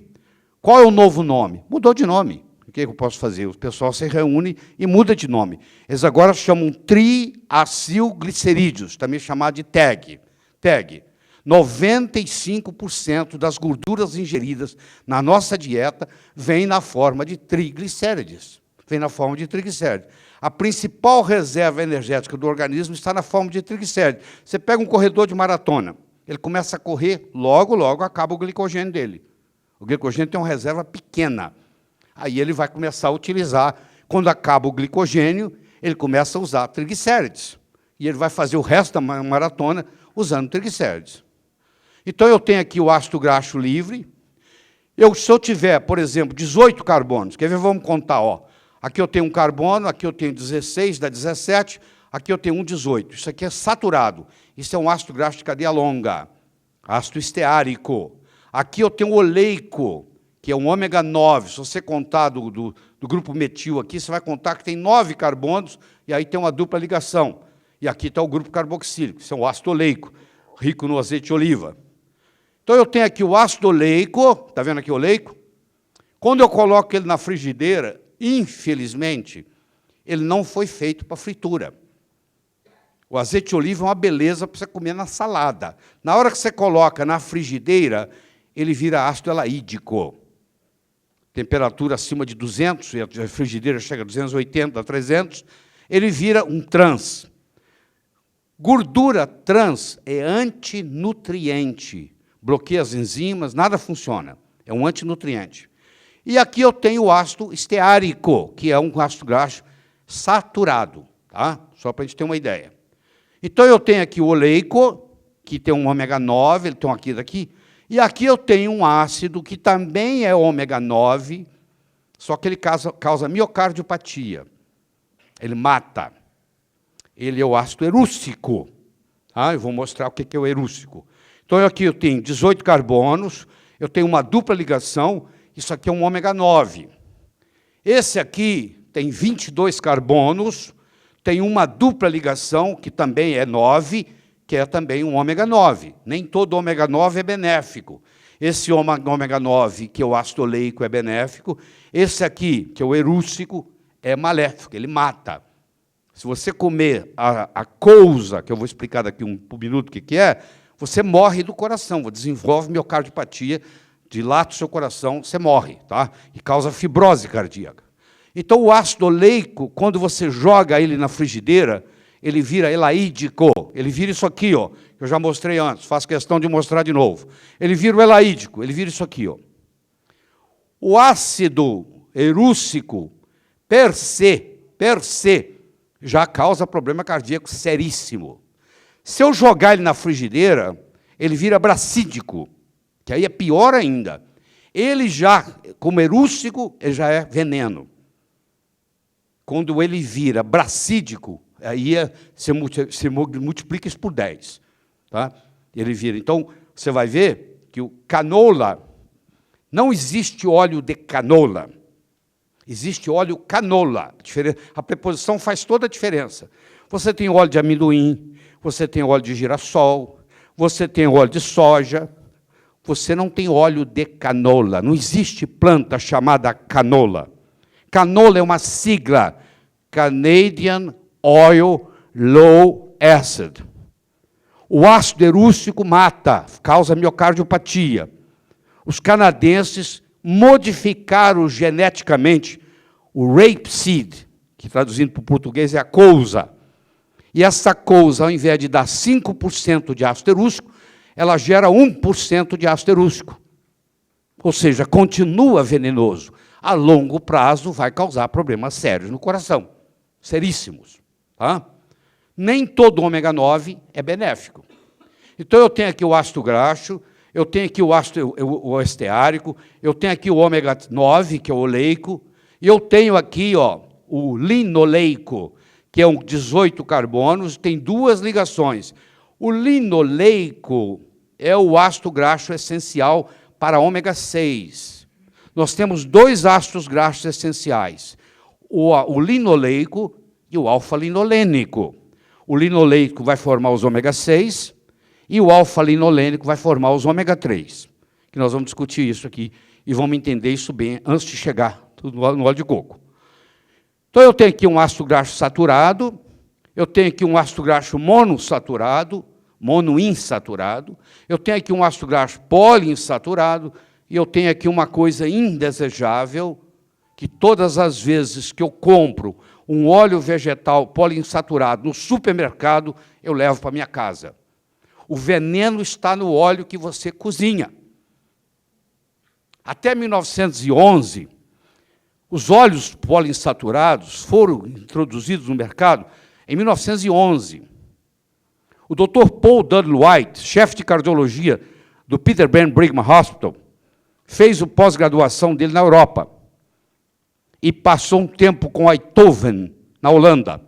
Qual é o novo nome? Mudou de nome. O que eu posso fazer? O pessoal se reúne e muda de nome. Eles agora chamam triacilglicerídeos, também chamado de TAG. TAG. 95% das gorduras ingeridas na nossa dieta vem na forma de triglicérides. Vem na forma de triglicérides. A principal reserva energética do organismo está na forma de triglicérides. Você pega um corredor de maratona, ele começa a correr, logo, logo acaba o glicogênio dele. O glicogênio tem uma reserva pequena. Aí ele vai começar a utilizar, quando acaba o glicogênio, ele começa a usar triglicérides. E ele vai fazer o resto da maratona usando triglicérides. Então, eu tenho aqui o ácido graxo livre. Se eu tiver, por exemplo, 18 carbonos, quer ver? Vamos contar. Ó. Aqui eu tenho um carbono, aqui eu tenho 16, dá 17, aqui eu tenho um 18. Isso aqui é saturado. Isso é um ácido graxo de cadeia longa, ácido esteárico. Aqui eu tenho o oleico, que é um ômega 9. Se você contar do grupo metil aqui, você vai contar que tem 9 carbonos, e aí tem uma dupla ligação. E aqui está o grupo carboxílico, isso é o ácido oleico, rico no azeite de oliva. Então, eu tenho aqui o ácido oleico, está vendo aqui o oleico? Quando eu coloco ele na frigideira, infelizmente, ele não foi feito para fritura. O azeite de oliva é uma beleza para você comer na salada. Na hora que você coloca na frigideira, ele vira ácido elaídico. Temperatura acima de 200, e a frigideira chega a 280, 300, ele vira um trans. Gordura trans é antinutriente. Bloqueia as enzimas, nada funciona. É um antinutriente. E aqui eu tenho o ácido esteárico, que é um ácido graxo saturado. Tá? Só para a gente ter uma ideia. Então, eu tenho aqui o oleico, que tem um ômega 9, ele tem um aqui daqui. E aqui eu tenho um ácido que também é ômega 9, só que ele causa miocardiopatia. Ele mata. Ele é o ácido erússico. Eu vou mostrar o que é o erússico. Então, aqui eu tenho 18 carbonos, eu tenho uma dupla ligação, isso aqui é um ômega 9. Esse aqui tem 22 carbonos, tem uma dupla ligação, que também é 9, que é também um ômega 9. Nem todo ômega 9 é benéfico. Esse ômega 9, que é o ácido oleico, é benéfico. Esse aqui, que é o erússico, é maléfico, ele mata. Se você comer a cousa, que eu vou explicar daqui um minuto o que é, você morre do coração, desenvolve miocardiopatia, dilata o seu coração, você morre, tá? E causa fibrose cardíaca. Então, o ácido oleico, quando você joga ele na frigideira, ele vira elaídico, ele vira isso aqui, ó, que eu já mostrei antes, faço questão de mostrar de novo. Ele vira o elaídico, ele vira isso aqui, ó. O ácido erússico, per se, já causa problema cardíaco seríssimo. Se eu jogar ele na frigideira, ele vira bracídico, que aí é pior ainda. Ele já, como erússico, ele já é veneno. Quando ele vira bracídico, aí você multiplica isso por 10. Tá? Ele vira. Então, você vai ver que o canola, não existe óleo de canola. Existe óleo canola. A preposição faz toda a diferença. Você tem óleo de amendoim, você tem óleo de girassol, você tem óleo de soja, você não tem óleo de canola. Não existe planta chamada canola. Canola é uma sigla, Canadian Oil Low Acid. O ácido erússico mata, causa miocardiopatia. Os canadenses modificaram geneticamente o rapeseed, que traduzindo para o português é a cousa. E essa cousa, ao invés de dar 5% de ácido erússico, ela gera 1% de ácido erússico. Ou seja, continua venenoso. A longo prazo vai causar problemas sérios no coração. Seríssimos. Tá? Nem todo ômega 9 é benéfico. Então, eu tenho aqui o ácido graxo, eu tenho aqui o esteárico, eu tenho aqui o ômega 9, que é o oleico, e eu tenho aqui o linoleico, que é um 18 carbonos, tem 2 ligações. O linoleico é o ácido graxo essencial para ômega 6. Nós temos 2 ácidos graxos essenciais, o linoleico e o alfa-linolênico. O linoleico vai formar os ômega 6, E o alfa-linolênico vai formar os ômega 3, que nós vamos discutir isso aqui, e vamos entender isso bem antes de chegar no óleo de coco. Então, eu tenho aqui um ácido graxo saturado, eu tenho aqui um ácido graxo monoinsaturado, eu tenho aqui um ácido graxo poliinsaturado, e eu tenho aqui uma coisa indesejável, que todas as vezes que eu compro um óleo vegetal poliinsaturado no supermercado, eu levo para minha casa. O veneno está no óleo que você cozinha. Até 1911, os óleos poliinsaturados foram introduzidos no mercado em 1911. O Dr. Paul Dudley White, chefe de cardiologia do Peter Ben Brigham Hospital, fez a pós-graduação dele na Europa e passou um tempo com Eindhoven, na Holanda.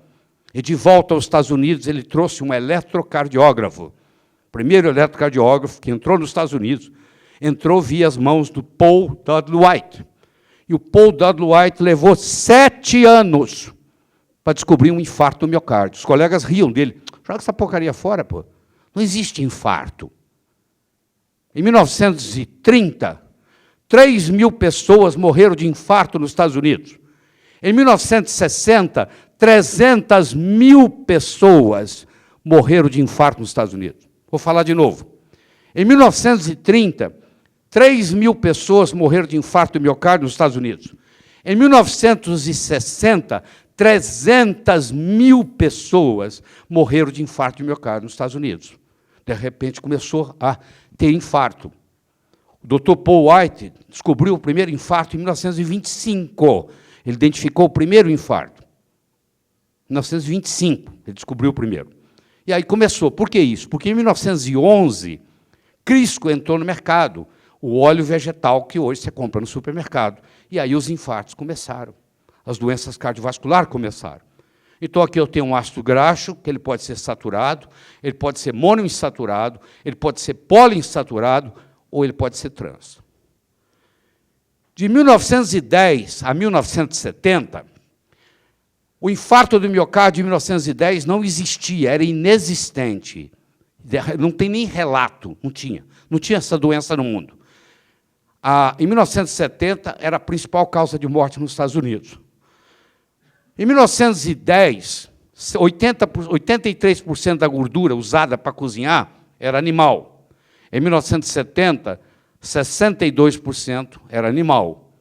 E, de volta aos Estados Unidos, ele trouxe um eletrocardiógrafo. O primeiro eletrocardiógrafo que entrou nos Estados Unidos, entrou via as mãos do Paul Dudley White. E o Paul Dudley White levou 7 anos para descobrir um infarto do miocárdio. Os colegas riam dele. Joga essa porcaria fora, pô. Não existe infarto. Em 1930, 3.000 pessoas morreram de infarto nos Estados Unidos. Em 1960, 300.000 pessoas morreram de infarto nos Estados Unidos. Vou falar de novo. Em 1930, 3.000 pessoas morreram de infarto do miocárdio nos Estados Unidos. Em 1960, 300.000 pessoas morreram de infarto de miocárdio nos Estados Unidos. De repente, começou a ter infarto. O Dr. Paul White descobriu o primeiro infarto em 1925. Ele identificou o primeiro infarto. Em 1925, ele descobriu o primeiro. E aí começou. Por que isso? Porque em 1911, Crisco entrou no mercado, o óleo vegetal que hoje você compra no supermercado. E aí os infartos começaram. As doenças cardiovasculares começaram. Então, aqui eu tenho um ácido graxo, que ele pode ser saturado, ele pode ser monoinsaturado, ele pode ser poliinsaturado, ou ele pode ser trans. De 1910 a 1970, o infarto do miocárdio de 1910 não existia, era inexistente. Não tem nem relato, não tinha essa doença no mundo. Em 1970, era a principal causa de morte nos Estados Unidos. Em 1910, 83% da gordura usada para cozinhar era animal. Em 1970, 62% era animal.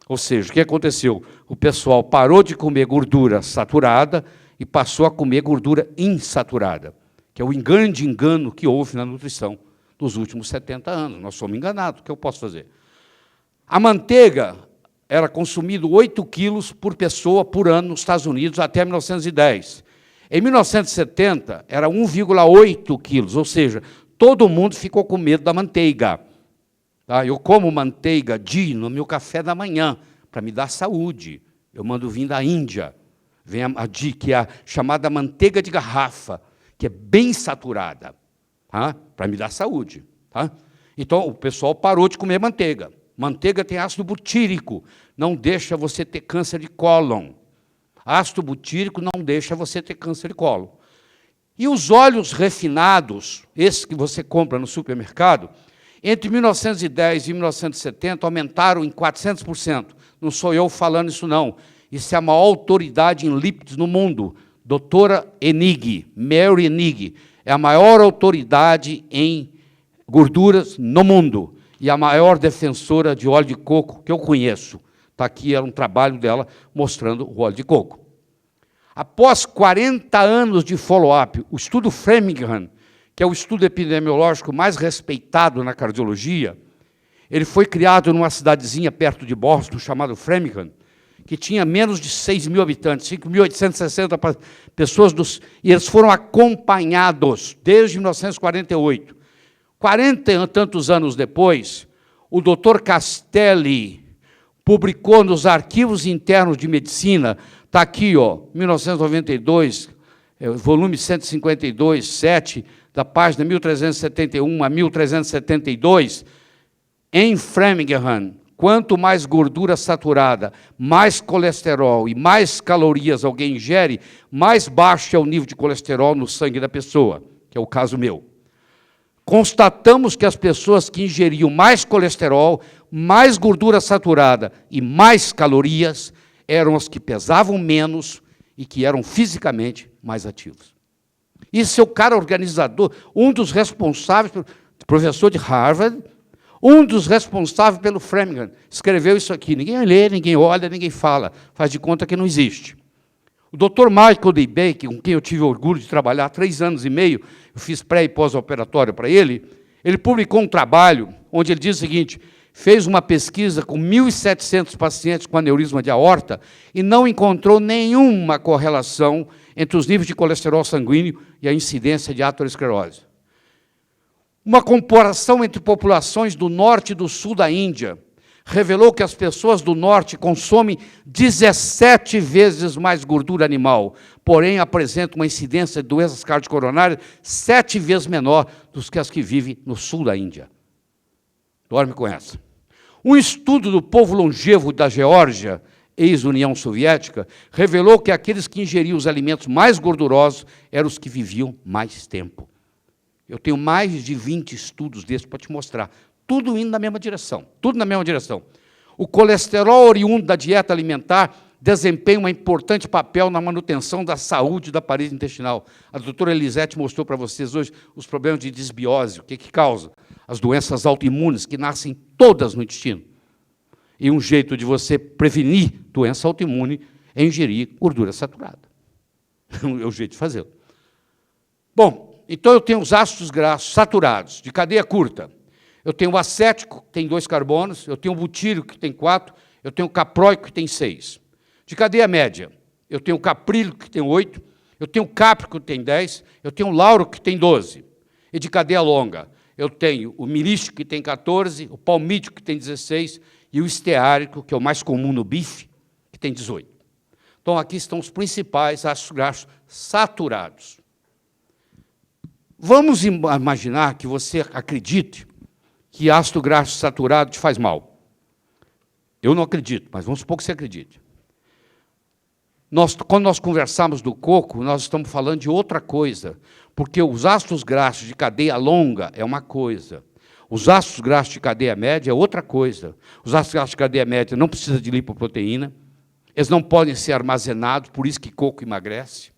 Ou seja, o que aconteceu? O pessoal parou de comer gordura saturada e passou a comer gordura insaturada, que é o grande engano que houve na nutrição nos últimos 70 anos. Nós somos enganados, o que eu posso fazer? A manteiga era consumido 8 quilos por pessoa por ano nos Estados Unidos até 1910. Em 1970, era 1,8 quilos, ou seja, todo mundo ficou com medo da manteiga. Tá? Eu como manteiga ghee no meu café da manhã, para me dar saúde. Eu mando vir da Índia. Vem a ghee, que é a chamada manteiga de garrafa, que é bem saturada, tá? Para me dar saúde. Tá? Então, o pessoal parou de comer manteiga. Manteiga tem ácido butírico, não deixa você ter câncer de cólon. Ácido butírico não deixa você ter câncer de cólon. E os óleos refinados, esses que você compra no supermercado, entre 1910 e 1970 aumentaram em 400%. Não sou eu falando isso, não. Isso é a maior autoridade em lípidos no mundo. Doutora Enig, Mary Enig, é a maior autoridade em gorduras no mundo e a maior defensora de óleo de coco que eu conheço. Está aqui, era um trabalho dela mostrando o óleo de coco. Após 40 anos de follow-up, o estudo Framingham, que é o estudo epidemiológico mais respeitado na cardiologia, ele foi criado numa cidadezinha perto de Boston, chamada Framingham, que tinha menos de 6.000 habitantes, 5.860 pessoas, e eles foram acompanhados desde 1948. 40 e tantos anos depois, o Dr. Castelli publicou nos arquivos internos de medicina, está aqui, ó, 1992, volume 152, 7, da página 1371 a 1372, em Framingham, quanto mais gordura saturada, mais colesterol e mais calorias alguém ingere, mais baixo é o nível de colesterol no sangue da pessoa, que é o caso meu. constatamos que as pessoas que ingeriam mais colesterol, mais gordura saturada e mais calorias eram as que pesavam menos e que eram fisicamente mais ativos. Isso é o cara organizador, um dos responsáveis, professor de Harvard, um dos responsáveis pelo Framingham, escreveu isso aqui. Ninguém lê, ninguém olha, ninguém fala, faz de conta que não existe. O Dr. Michael D. Baker, com quem eu tive orgulho de trabalhar há 3 anos e meio, eu fiz pré- e pós-operatório para ele publicou um trabalho onde ele diz o seguinte: fez uma pesquisa com 1.700 pacientes com aneurisma de aorta e não encontrou nenhuma correlação entre os níveis de colesterol sanguíneo e a incidência de aterosclerose. Uma comparação entre populações do norte e do sul da Índia revelou que as pessoas do norte consomem 17 vezes mais gordura animal, porém apresentam uma incidência de doenças cardiocoronárias 7 vezes menor do que as que vivem no sul da Índia. Dorme com essa. Um estudo do povo longevo da Geórgia, ex-União Soviética, revelou que aqueles que ingeriam os alimentos mais gordurosos eram os que viviam mais tempo. Eu tenho mais de 20 estudos desses para te mostrar. Tudo indo na mesma direção, tudo na mesma direção. O colesterol oriundo da dieta alimentar desempenha um importante papel na manutenção da saúde da parede intestinal. A doutora Elisete mostrou para vocês hoje os problemas de disbiose, o que causa? As doenças autoimunes, que nascem todas no intestino. E um jeito de você prevenir doença autoimune é ingerir gordura saturada. É o jeito de fazê-lo. Bom, então eu tenho os ácidos graxos saturados, de cadeia curta. Eu tenho o acético, que tem 2 carbonos, eu tenho o butírico, que tem 4, eu tenho o capróico, que tem 6. De cadeia média, eu tenho o caprílico, que tem 8, eu tenho o cáprico, que tem 10, eu tenho o lauro, que tem 12. E de cadeia longa, eu tenho o mirístico, que tem 14, o palmítico, que tem 16, e o esteárico, que é o mais comum no bife, que tem 18. Então, aqui estão os principais ácidos graxos saturados. Vamos imaginar que você acredite que ácido graxo saturado te faz mal. Eu não acredito, mas vamos supor que você acredite. Quando nós conversamos do coco, nós estamos falando de outra coisa, porque os ácidos graxos de cadeia longa é uma coisa, os ácidos graxos de cadeia média é outra coisa. Os ácidos graxos de cadeia média não precisam de lipoproteína, eles não podem ser armazenados, por isso que coco emagrece.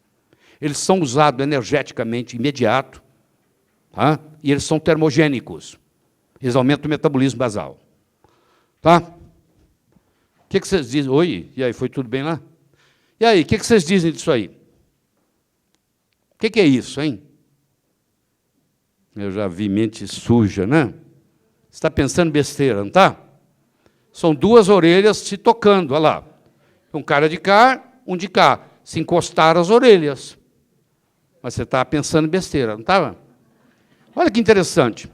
Eles são usados energeticamente imediato, tá? E eles são termogênicos. Eles aumentam o metabolismo basal. Tá? O que vocês dizem? Oi, e aí, foi tudo bem lá? E aí, o que vocês dizem disso aí? O que é isso, hein? Eu já vi mente suja, né? Você está pensando besteira, não está? São 2 orelhas se tocando, olha lá. Um cara de cá, um de cá. Se encostaram as orelhas. Mas você está pensando besteira, não estava? Olha que interessante.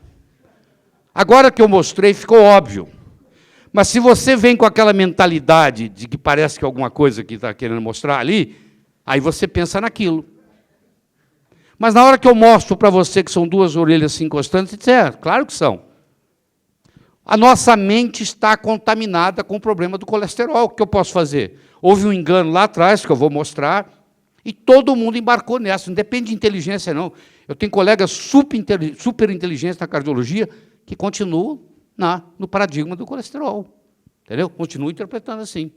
Agora que eu mostrei, ficou óbvio. Mas se você vem com aquela mentalidade de que parece que alguma coisa que está querendo mostrar ali, aí você pensa naquilo. Mas na hora que eu mostro para você que são 2 orelhas se encostando, você diz, claro que são. A nossa mente está contaminada com o problema do colesterol. O que eu posso fazer? Houve um engano lá atrás, que eu vou mostrar, e todo mundo embarcou nessa. Não depende de inteligência, não. Eu tenho colegas super inteligentes na cardiologia que continuam no paradigma do colesterol. Entendeu? Continuam interpretando assim.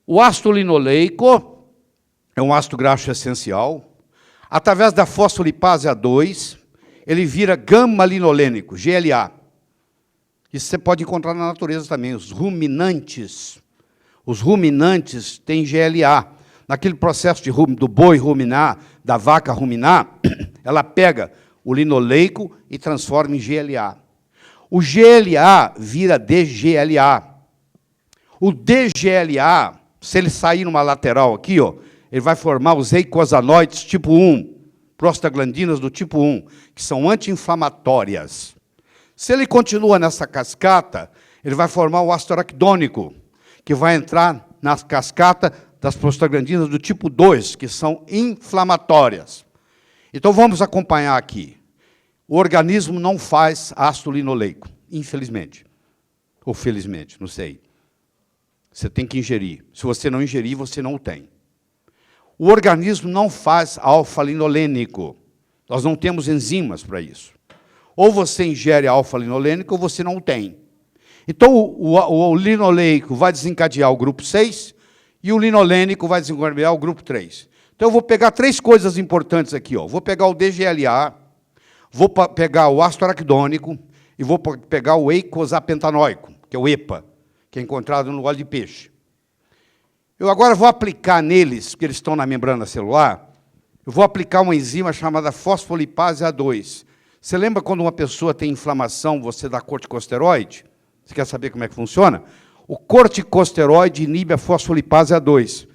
O ácido linoleico é um ácido graxo essencial. Através da fosfolipase A2, ele vira gama-linolênico, GLA. Isso você pode encontrar na natureza também. Os ruminantes têm GLA. Naquele processo do boi ruminar, da vaca ruminar, ela pega o linoleico e transforma em GLA. O GLA vira DGLA. O DGLA, se ele sair numa lateral aqui, ó, ele vai formar os eicosanoides tipo 1, prostaglandinas do tipo 1, que são anti-inflamatórias. Se ele continua nessa cascata, ele vai formar o ácido araquidônico, que vai entrar na cascata das prostaglandinas do tipo 2, que são inflamatórias. Então, vamos acompanhar aqui. O organismo não faz ácido linoleico, infelizmente. Ou felizmente, não sei. Você tem que ingerir. Se você não ingerir, você não o tem. O organismo não faz alfa-linolênico. Nós não temos enzimas para isso. Ou você ingere alfa-linolênico ou você não tem. Então, o linoleico vai desencadear o grupo 6 e o linolênico vai desencadear o grupo 3. Então, eu vou pegar 3 coisas importantes aqui. Ó. Vou pegar o DGLA, vou pegar o ácido araquidônico e vou pegar o eicosapentanoico, que é o EPA, que é encontrado no óleo de peixe. Eu agora vou aplicar neles, porque eles estão na membrana celular, eu vou aplicar uma enzima chamada fosfolipase A2. Você lembra quando uma pessoa tem inflamação, você dá corticosteroide? Você quer saber como é que funciona? O corticosteroide inibe a fosfolipase A2.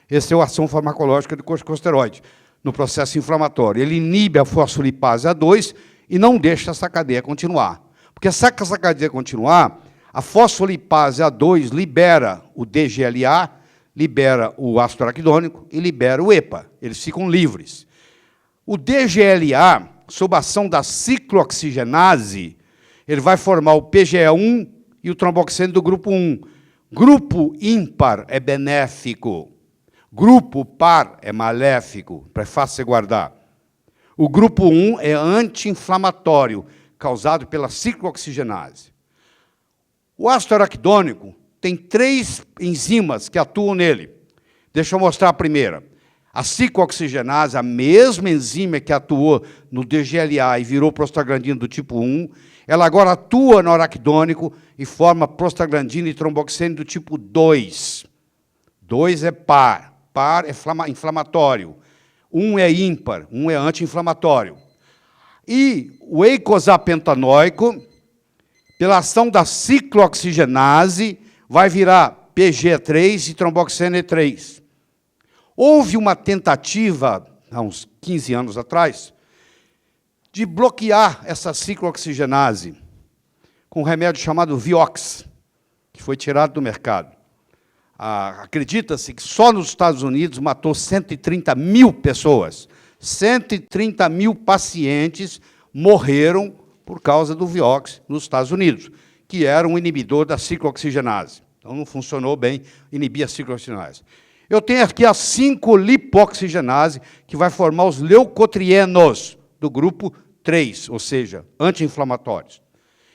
Essa é a ação farmacológica do corticosteroide no processo inflamatório. Ele inibe a fosfolipase A2 e não deixa essa cadeia continuar. Porque se essa cadeia continuar, a fosfolipase A2 libera o DGLA, libera o ácido araquidônico e libera o EPA. Eles ficam livres. O DGLA, sob a ação da ciclooxigenase, ele vai formar o PGE1 e o tromboxane do grupo 1. Grupo ímpar é benéfico. Grupo par é maléfico, para fácil você guardar. O grupo 1 é anti-inflamatório, causado pela ciclooxigenase. O ácido araquidônico tem 3 enzimas que atuam nele. Deixa eu mostrar a primeira. A ciclooxigenase, a mesma enzima que atuou no DGLA e virou prostaglandina do tipo 1, ela agora atua no araquidônico e forma prostaglandina e tromboxane do tipo 2. 2 é par, par é inflamatório. 1 é ímpar, 1 é anti-inflamatório. E o eicosapentanoico, pela ação da ciclooxigenase, vai virar PG3 e tromboxane 3. Houve uma tentativa, há uns 15 anos atrás, de bloquear essa ciclooxigenase com um remédio chamado Vioxx, que foi tirado do mercado. Acredita-se que só nos Estados Unidos matou 130 mil pessoas. 130 mil pacientes morreram por causa do Vioxx nos Estados Unidos, que era um inibidor da ciclooxigenase. Então, não funcionou bem, inibir a ciclooxigenase. Eu tenho aqui a 5-lipoxigenase, que vai formar os leucotrienos, do grupo 3, ou seja, anti-inflamatórios.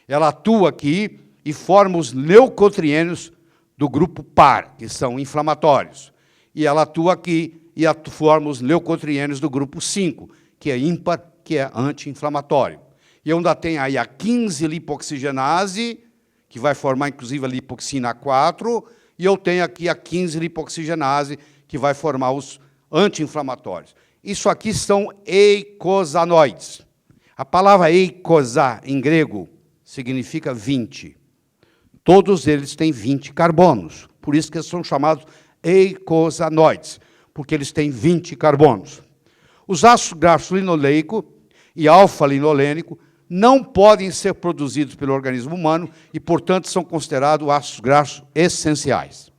Ela atua aqui e forma os leucotrienos do grupo par, que são inflamatórios. E ela atua aqui e forma os leucotrienos do grupo 5, que é ímpar, que é anti-inflamatório. E eu ainda tenho aí a 15-lipoxigenase, que vai formar, inclusive, a lipoxina 4, e eu tenho aqui a 15-lipoxigenase, que vai formar os anti-inflamatórios. Isso aqui são eicosanoides. A palavra eicosá, em grego, significa 20. Todos eles têm 20 carbonos. Por isso que eles são chamados eicosanoides, porque eles têm 20 carbonos. Os ácidos graxos linoleico e alfa-linolênico não podem ser produzidos pelo organismo humano e, portanto, são considerados ácidos graxos essenciais.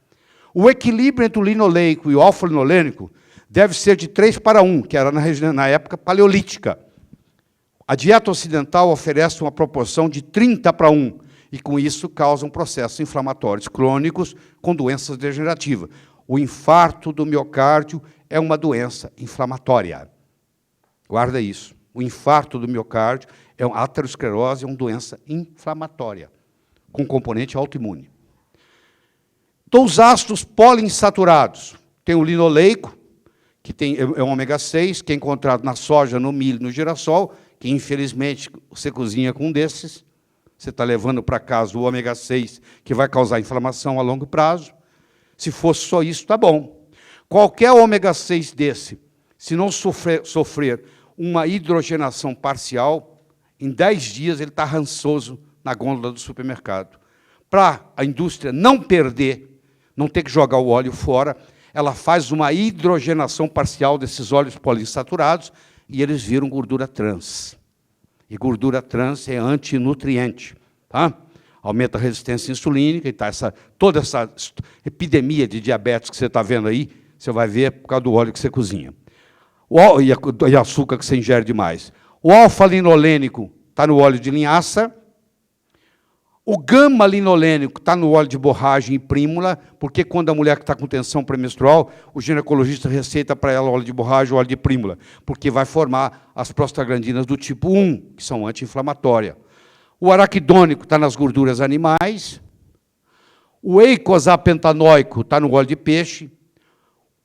O equilíbrio entre o linoleico e o alfa-linolênico deve ser de 3:1, que era na época paleolítica. A dieta ocidental oferece uma proporção de 30:1, e com isso causam processos inflamatórios crônicos com doenças degenerativas. O infarto do miocárdio é uma doença inflamatória. Guarda isso. O infarto do miocárdio é uma aterosclerose, é uma doença inflamatória, com componente autoimune. Então, os ácidos poliinsaturados. Tem o linoleico, que é um ômega 6, que é encontrado na soja, no milho, no girassol, que, infelizmente, você cozinha com um desses. Você está levando para casa o ômega 6, que vai causar inflamação a longo prazo. Se fosse só isso, está bom. Qualquer ômega 6 desse, se não sofrer uma hidrogenação parcial, em 10 dias ele está rançoso na gôndola do supermercado. Para a indústria não perder, não ter que jogar o óleo fora, ela faz uma hidrogenação parcial desses óleos poliinsaturados e eles viram gordura trans. E gordura trans é antinutriente. Tá? Aumenta a resistência insulínica, e tá toda essa epidemia de diabetes que você está vendo aí, você vai ver por causa do óleo que você cozinha. E açúcar que você ingere demais. O alfa-linolênico está no óleo de linhaça. O gama-linolênico está no óleo de borragem e prímula, porque quando a mulher que está com tensão pré-menstrual, o ginecologista receita para ela óleo de borragem ou óleo de prímula, porque vai formar as prostaglandinas do tipo 1, que são anti-inflamatórias. O araquidônico está nas gorduras animais. O eicosapentanoico está no óleo de peixe.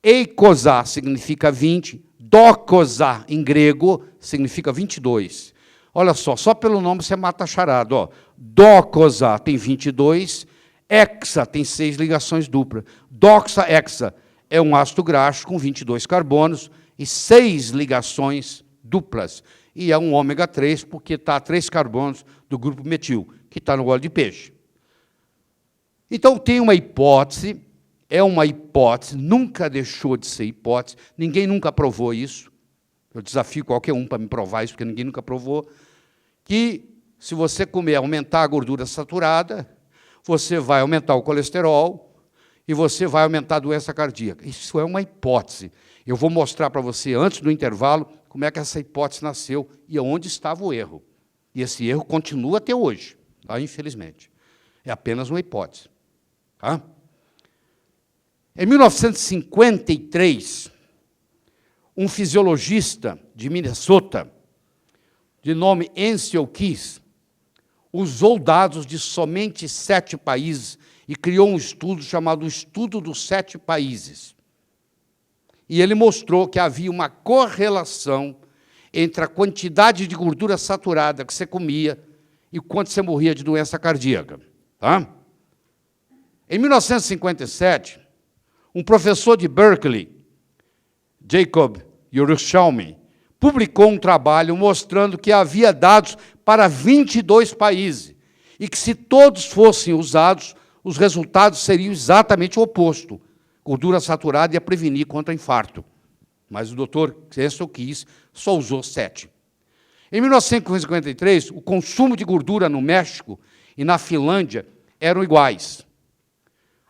Eicosá significa 20. Docosá, em grego, significa 22. Olha só pelo nome você mata a charada. Ó. Docosá tem 22, hexa tem 6 ligações duplas. Doxa-hexa é um ácido graxo com 22 carbonos e 6 ligações duplas. E é um ômega 3, porque está 3 carbonos do grupo metil, que está no óleo de peixe. Então, tem uma hipótese, é uma hipótese, nunca deixou de ser hipótese, ninguém nunca provou isso. Eu desafio qualquer um para me provar isso, porque ninguém nunca provou, que se você comer, aumentar a gordura saturada, você vai aumentar o colesterol e você vai aumentar a doença cardíaca. Isso é uma hipótese. Eu vou mostrar para você, antes do intervalo, como é que essa hipótese nasceu e onde estava o erro. E esse erro continua até hoje, tá? Infelizmente. É apenas uma hipótese. Tá? Em 1953, um fisiologista de Minnesota, de nome Ancel Keys, usou dados de somente 7 países e criou um estudo chamado Estudo dos 7 Países. E ele mostrou que havia uma correlação entre a quantidade de gordura saturada que você comia e quanto você morria de doença cardíaca. Tá? Em 1957, um professor de Berkeley, Jacob Yerushalmi, publicou um trabalho mostrando que havia dados para 22 países e que, se todos fossem usados, os resultados seriam exatamente o oposto. Gordura saturada ia prevenir contra infarto. Mas o doutor Ancel Keys só usou 7. Em 1953, o consumo de gordura no México e na Finlândia eram iguais.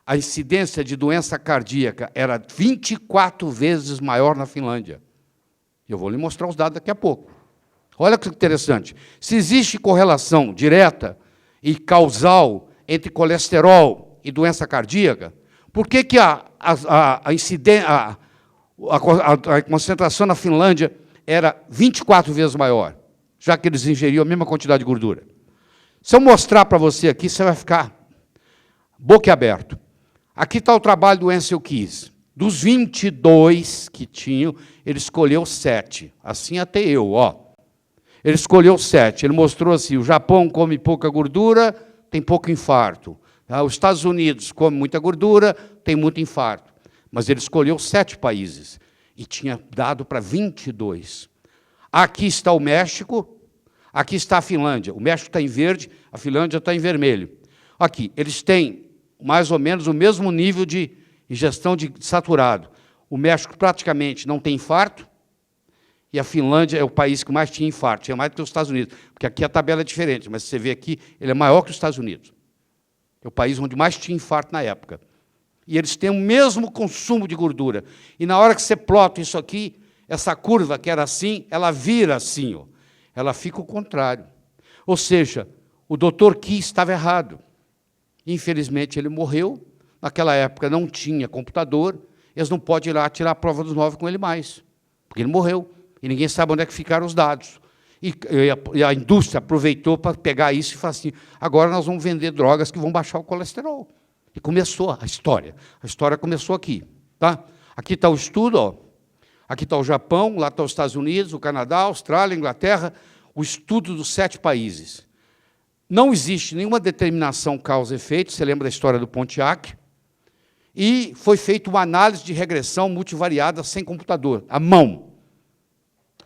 A incidência de doença cardíaca era 24 vezes maior na Finlândia. Eu vou lhe mostrar os dados daqui a pouco. Olha que interessante. Se existe correlação direta e causal entre colesterol e doença cardíaca, por que a concentração na Finlândia era 24 vezes maior, já que eles ingeriam a mesma quantidade de gordura? Se eu mostrar para você aqui, você vai ficar boquiaberto. Aqui está o trabalho do Ancel Keys. Dos 22 que tinham, ele escolheu 7. Assim até eu, ó. Ele escolheu 7. Ele mostrou assim, o Japão come pouca gordura, tem pouco infarto. Os Estados Unidos come muita gordura, tem muito infarto. Mas ele escolheu 7 países. E tinha dado para 22. Aqui está o México, aqui está a Finlândia. O México está em verde, a Finlândia está em vermelho. Aqui, eles têm mais ou menos o mesmo nível de ingestão de saturado. O México praticamente não tem infarto, e a Finlândia é o país que mais tinha infarto, tinha mais do que os Estados Unidos, porque aqui a tabela é diferente, mas você vê aqui, ele é maior que os Estados Unidos. É o país onde mais tinha infarto na época. E eles têm o mesmo consumo de gordura. E na hora que você plota isso aqui, essa curva que era assim, ela vira assim, ó. Ela fica o contrário. Ou seja, o Dr. Keys estava errado. Infelizmente, ele morreu. Naquela época não tinha computador, eles não podem ir lá tirar a prova dos 9 com ele mais, porque ele morreu, e ninguém sabe onde é que ficaram os dados. E a indústria aproveitou para pegar isso e falar assim, agora nós vamos vender drogas que vão baixar o colesterol. E começou a história. A história começou aqui. Tá? Aqui está o estudo, ó. Aqui está o Japão, lá está os Estados Unidos, o Canadá, a Austrália, a Inglaterra, o estudo dos 7 países. Não existe nenhuma determinação causa-efeito, você lembra da história do Pontiac, e foi feita uma análise de regressão multivariada sem computador, à mão.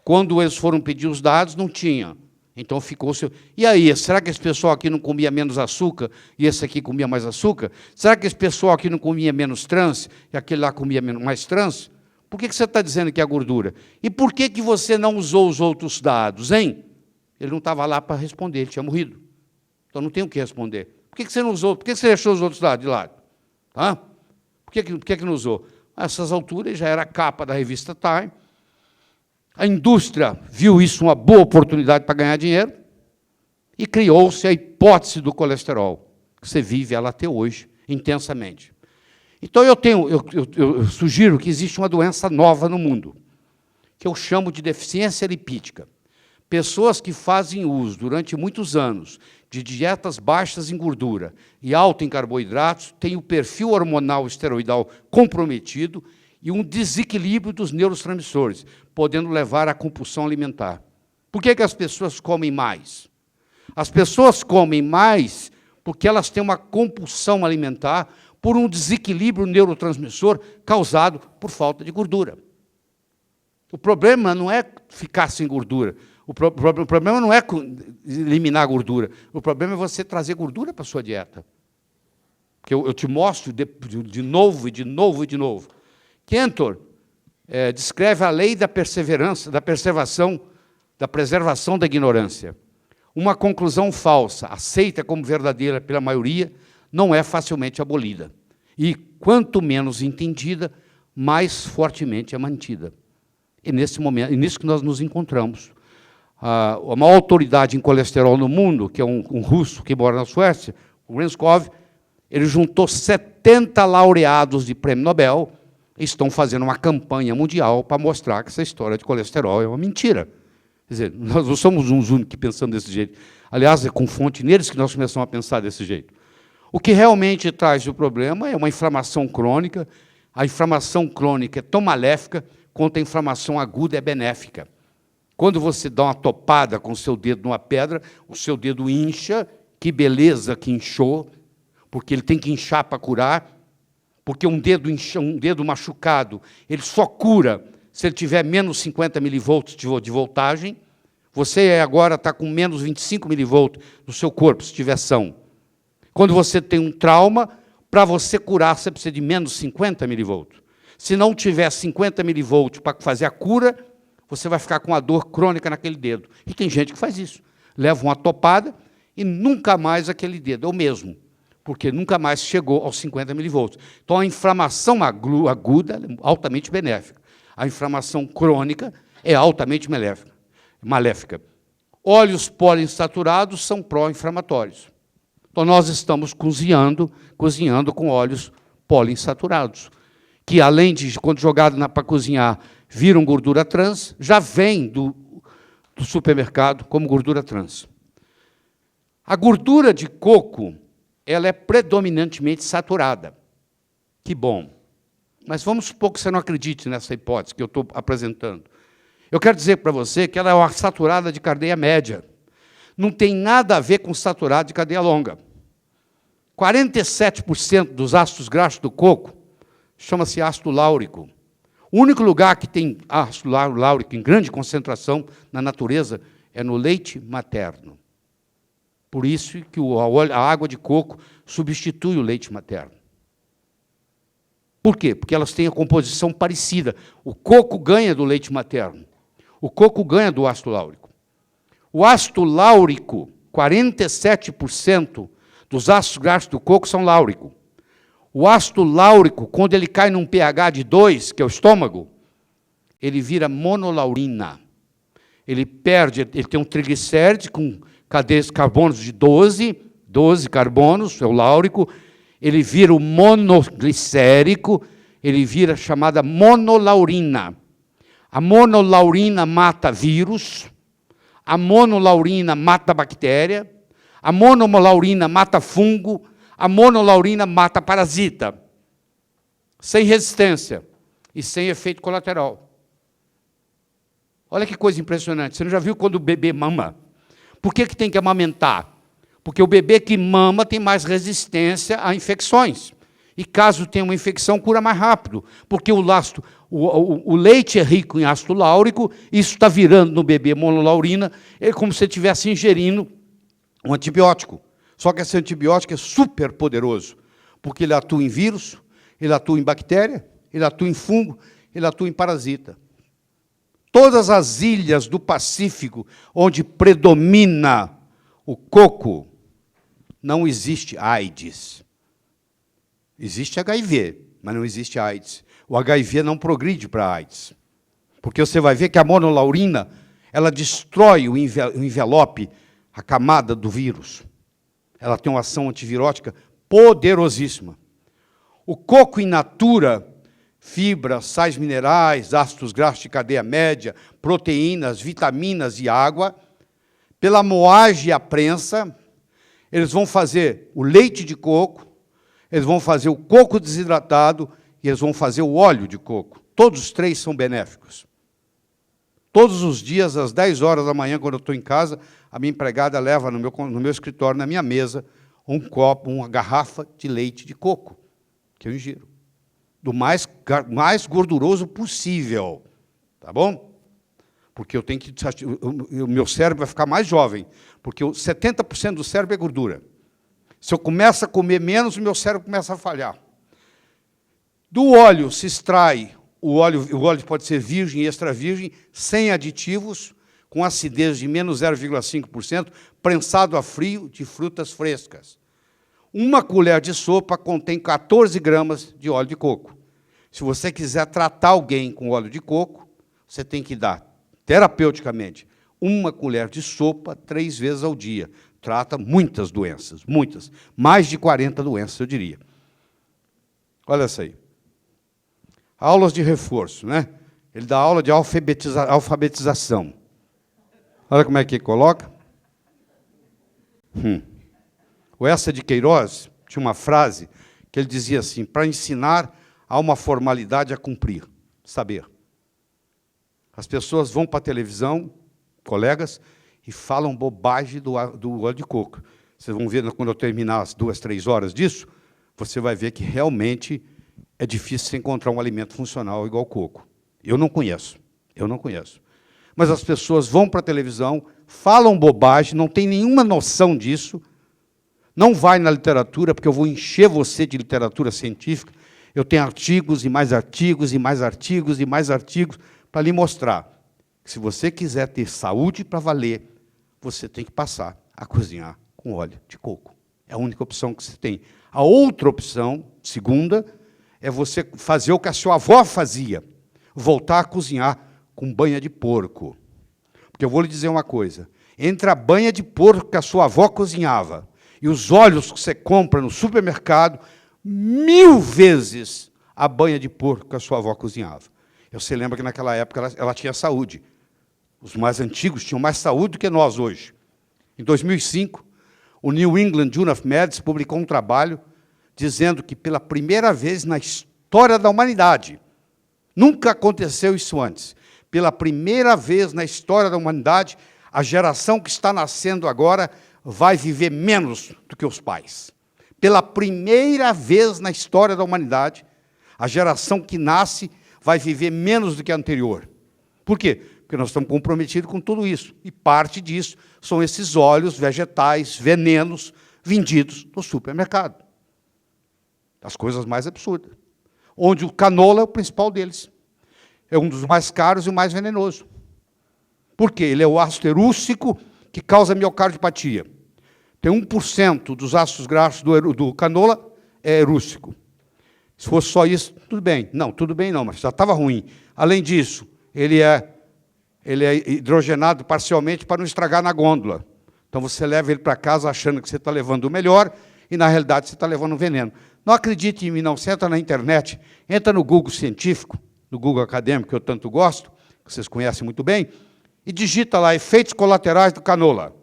Quando eles foram pedir os dados, não tinha. Então ficou... E aí, será que esse pessoal aqui não comia menos açúcar e esse aqui comia mais açúcar? Será que esse pessoal aqui não comia menos trans e aquele lá comia mais trans? Por que você está dizendo que é a gordura? E por que você não usou os outros dados, hein? Ele não estava lá para responder, ele tinha morrido. Então não tem o que responder. Por que você não usou? Por que você deixou os outros dados de lado? Tá? Por que não usou? A essas alturas já era a capa da revista Time. A indústria viu isso uma boa oportunidade para ganhar dinheiro E criou-se a hipótese do colesterol, que você vive ela até hoje, intensamente. Então, eu sugiro que existe uma doença nova no mundo, que eu chamo de deficiência lipídica. Pessoas que fazem uso, durante muitos anos, de dietas baixas em gordura e alta em carboidratos, têm o perfil hormonal esteroidal comprometido e um desequilíbrio dos neurotransmissores, podendo levar à compulsão alimentar. Por que as pessoas comem mais? As pessoas comem mais porque elas têm uma compulsão alimentar por um desequilíbrio neurotransmissor causado por falta de gordura. O problema não é ficar sem gordura. O problema não é eliminar a gordura. O problema é você trazer gordura para a sua dieta. Porque eu te mostro de novo, e de novo, e de novo. Cantor descreve a lei da perseverança, da preservação da ignorância. Uma conclusão falsa, aceita como verdadeira pela maioria, não é facilmente abolida. E, quanto menos entendida, mais fortemente é mantida. E nesse momento, e nisso que nós nos encontramos. A maior autoridade em colesterol no mundo, que é um russo que mora na Suécia, o Renskov, ele juntou 70 laureados de prêmio Nobel e estão fazendo uma campanha mundial para mostrar que essa história de colesterol é uma mentira. Quer dizer, nós não somos uns únicos pensando desse jeito. Aliás, é com fonte neles que nós começamos a pensar desse jeito. O que realmente traz o problema é uma inflamação crônica. A inflamação crônica é tão maléfica quanto a inflamação aguda é benéfica. Quando você dá uma topada com o seu dedo numa pedra, o seu dedo incha, que beleza que inchou, porque ele tem que inchar para curar, porque um dedo machucado, ele só cura se ele tiver menos 50 milivolts de voltagem. Você agora está com menos 25 milivolts no seu corpo, se tiver são. Quando você tem um trauma, para você curar, você precisa de menos 50 milivolts. Se não tiver 50 milivolts para fazer a cura, você vai ficar com a dor crônica naquele dedo. E tem gente que faz isso. Leva uma topada e nunca mais aquele dedo é o mesmo, porque nunca mais chegou aos 50 milivolts. Então, a inflamação aguda é altamente benéfica. A inflamação crônica é altamente maléfica. Óleos poliinsaturados são pró-inflamatórios. Então, nós estamos cozinhando com óleos poliinsaturados, que, além de, quando jogado para cozinhar, viram gordura trans, já vem do supermercado como gordura trans. A gordura de coco, ela é predominantemente saturada. Que bom. Mas vamos supor que você não acredite nessa hipótese que eu estou apresentando. Eu quero dizer para você que ela é uma saturada de cadeia média. Não tem nada a ver com saturado de cadeia longa. 47% dos ácidos graxos do coco chama-se ácido láurico. O único lugar que tem ácido láurico em grande concentração na natureza é no leite materno. Por isso que a água de coco substitui o leite materno. Por quê? Porque elas têm a composição parecida. O coco ganha do leite materno. O coco ganha do ácido láurico. O ácido láurico, 47% dos ácidos graxos do coco são láurico. O ácido láurico, quando ele cai num pH de 2, que é o estômago, ele vira monolaurina. Ele tem um triglicéride com cadeias carbonos de 12 carbonos, é o láurico, ele vira o monoglicérico, ele vira chamada monolaurina. A monolaurina mata vírus, a monolaurina mata bactéria, a monolaurina mata fungo, a monolaurina mata parasita, sem resistência e sem efeito colateral. Olha que coisa impressionante. Você não já viu quando o bebê mama? Por que tem que amamentar? Porque o bebê que mama tem mais resistência a infecções. E caso tenha uma infecção, cura mais rápido. Porque o leite é rico em ácido láurico, isso está virando no bebê monolaurina, é como se ele estivesse ingerindo um antibiótico. Só que esse antibiótico é super poderoso, porque ele atua em vírus, ele atua em bactéria, ele atua em fungo, ele atua em parasita. Todas as ilhas do Pacífico onde predomina o coco, não existe AIDS. Existe HIV, mas não existe AIDS. O HIV não progride para AIDS. Porque você vai ver que a monolaurina, ela destrói o envelope a camada do vírus. Ela tem uma ação antivirótica poderosíssima. O coco in natura, fibras, sais minerais, ácidos graxos de cadeia média, proteínas, vitaminas e água, pela moagem e a prensa, eles vão fazer o leite de coco, eles vão fazer o coco desidratado e eles vão fazer o óleo de coco. Todos os três são benéficos. Todos os dias, às 10 horas da manhã, quando eu estou em casa, a minha empregada leva no meu escritório, na minha mesa, um copo, uma garrafa de leite de coco, que eu ingiro. Do mais gorduroso possível. Tá bom? Porque eu tenho que... O meu cérebro vai ficar mais jovem, porque 70% do cérebro é gordura. Se eu começo a comer menos, o meu cérebro começa a falhar. Do óleo se extrai, o óleo pode ser virgem e extra virgem, sem aditivos, com acidez de menos 0,5%, prensado a frio de frutas frescas. Uma colher de sopa contém 14 gramas de óleo de coco. Se você quiser tratar alguém com óleo de coco, você tem que dar, terapeuticamente, uma colher de sopa 3 vezes ao dia. Trata muitas doenças, muitas. Mais de 40 doenças, eu diria. Olha essa aí. Aulas de reforço, né? Ele dá aula de alfabetização. Olha como é que ele coloca. O Essa de Queiroz tinha uma frase que ele dizia assim: para ensinar, há uma formalidade a cumprir, saber. As pessoas vão para a televisão, colegas, e falam bobagem do óleo de coco. Vocês vão ver, quando eu terminar as 2, 3 horas disso, você vai ver que realmente é difícil você encontrar um alimento funcional igual coco. Eu não conheço. Mas as pessoas vão para a televisão, falam bobagem, não tem nenhuma noção disso, não vai na literatura, porque eu vou encher você de literatura científica. Eu tenho artigos, e mais artigos, e mais artigos, e mais artigos, para lhe mostrar que, se você quiser ter saúde para valer, você tem que passar a cozinhar com óleo de coco. É a única opção que você tem. A outra opção, segunda, é você fazer o que a sua avó fazia, voltar a cozinhar com banha de porco. Porque eu vou lhe dizer uma coisa, entre a banha de porco que a sua avó cozinhava e os óleos que você compra no supermercado, 1000 vezes a banha de porco que a sua avó cozinhava. Você lembra que naquela época ela tinha saúde. Os mais antigos tinham mais saúde do que nós hoje. Em 2005, o New England Journal of Medicine publicou um trabalho dizendo que, pela primeira vez na história da humanidade, nunca aconteceu isso antes, pela primeira vez na história da humanidade, a geração que está nascendo agora vai viver menos do que os pais. Pela primeira vez na história da humanidade, a geração que nasce vai viver menos do que a anterior. Por quê? Porque nós estamos comprometidos com tudo isso. E parte disso são esses óleos vegetais, venenos, vendidos no supermercado. As coisas mais absurdas. Onde o canola é o principal deles. É um dos mais caros e o mais venenoso. Por quê? Ele é o ácido erússico que causa miocardiopatia. Tem 1% dos ácidos graxos do canola é erússico. Se fosse só isso, tudo bem. Não, tudo bem não, mas já estava ruim. Além disso, ele é hidrogenado parcialmente para não estragar na gôndola. Então, você leva ele para casa achando que você está levando o melhor e, na realidade, você está levando um veneno. Não acredite em mim, não. Você entra na internet, entra no Google científico, no Google acadêmico, que eu tanto gosto, que vocês conhecem muito bem, e digita lá efeitos colaterais do canola.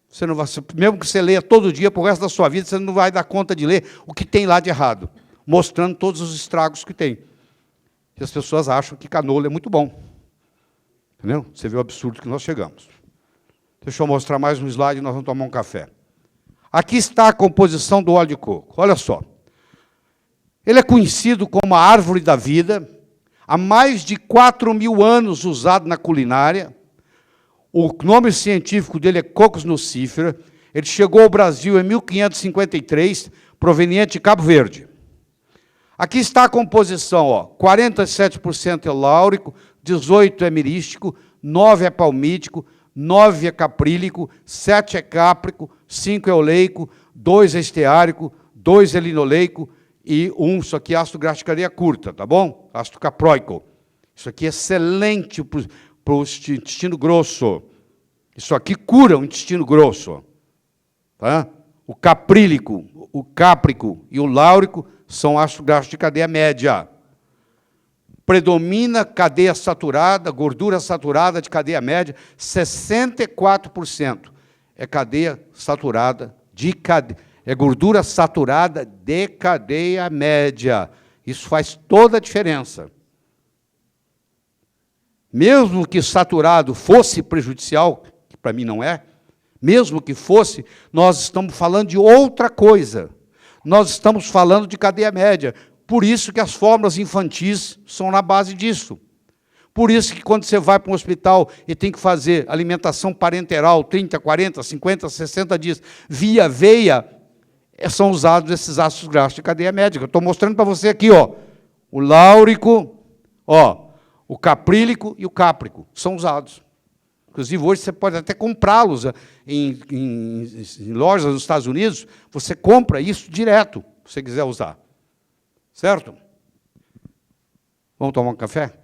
Você não vai, mesmo que você leia todo dia, para o resto da sua vida, você não vai dar conta de ler o que tem lá de errado, mostrando todos os estragos que tem. E as pessoas acham que canola é muito bom. Entendeu? Você vê o absurdo que nós chegamos. Deixa eu mostrar mais um slide e nós vamos tomar um café. Aqui está a composição do óleo de coco. Olha só. Ele é conhecido como a árvore da vida, há mais de 4.000 anos usado na culinária. O nome científico dele é Cocos nucifera. Ele chegou ao Brasil em 1553, proveniente de Cabo Verde. Aqui está a composição, ó. 47% é láurico, 18% é mirístico, 9% é palmítico, 9% é caprílico, 7% é cáprico, 5% é oleico, 2% é esteárico, 2% é linoleico e 1%, isso aqui é ácido graxo de cadeia curta, tá bom? Ácido capróico. Isso aqui é excelente para o intestino grosso. Isso aqui cura o intestino grosso. Tá? O caprílico, o cáprico e o láurico são ácidos graxos de cadeia média. Predomina cadeia saturada, gordura saturada de cadeia média, 64% é cadeia saturada de é gordura saturada de cadeia média. Isso faz toda a diferença. Mesmo que saturado fosse prejudicial, que para mim não é, mesmo que fosse, nós estamos falando de outra coisa. Nós estamos falando de cadeia média. Por isso que as fórmulas infantis são na base disso. Por isso que quando você vai para um hospital e tem que fazer alimentação parenteral, 30, 40, 50, 60 dias, via veia, são usados esses ácidos graxos de cadeia média. Eu estou mostrando para você aqui, ó, o láurico, ó, o caprílico e o cáprico são usados. Inclusive, hoje você pode até comprá-los em lojas nos Estados Unidos, você compra isso direto, se você quiser usar. Certo? Vamos tomar um café?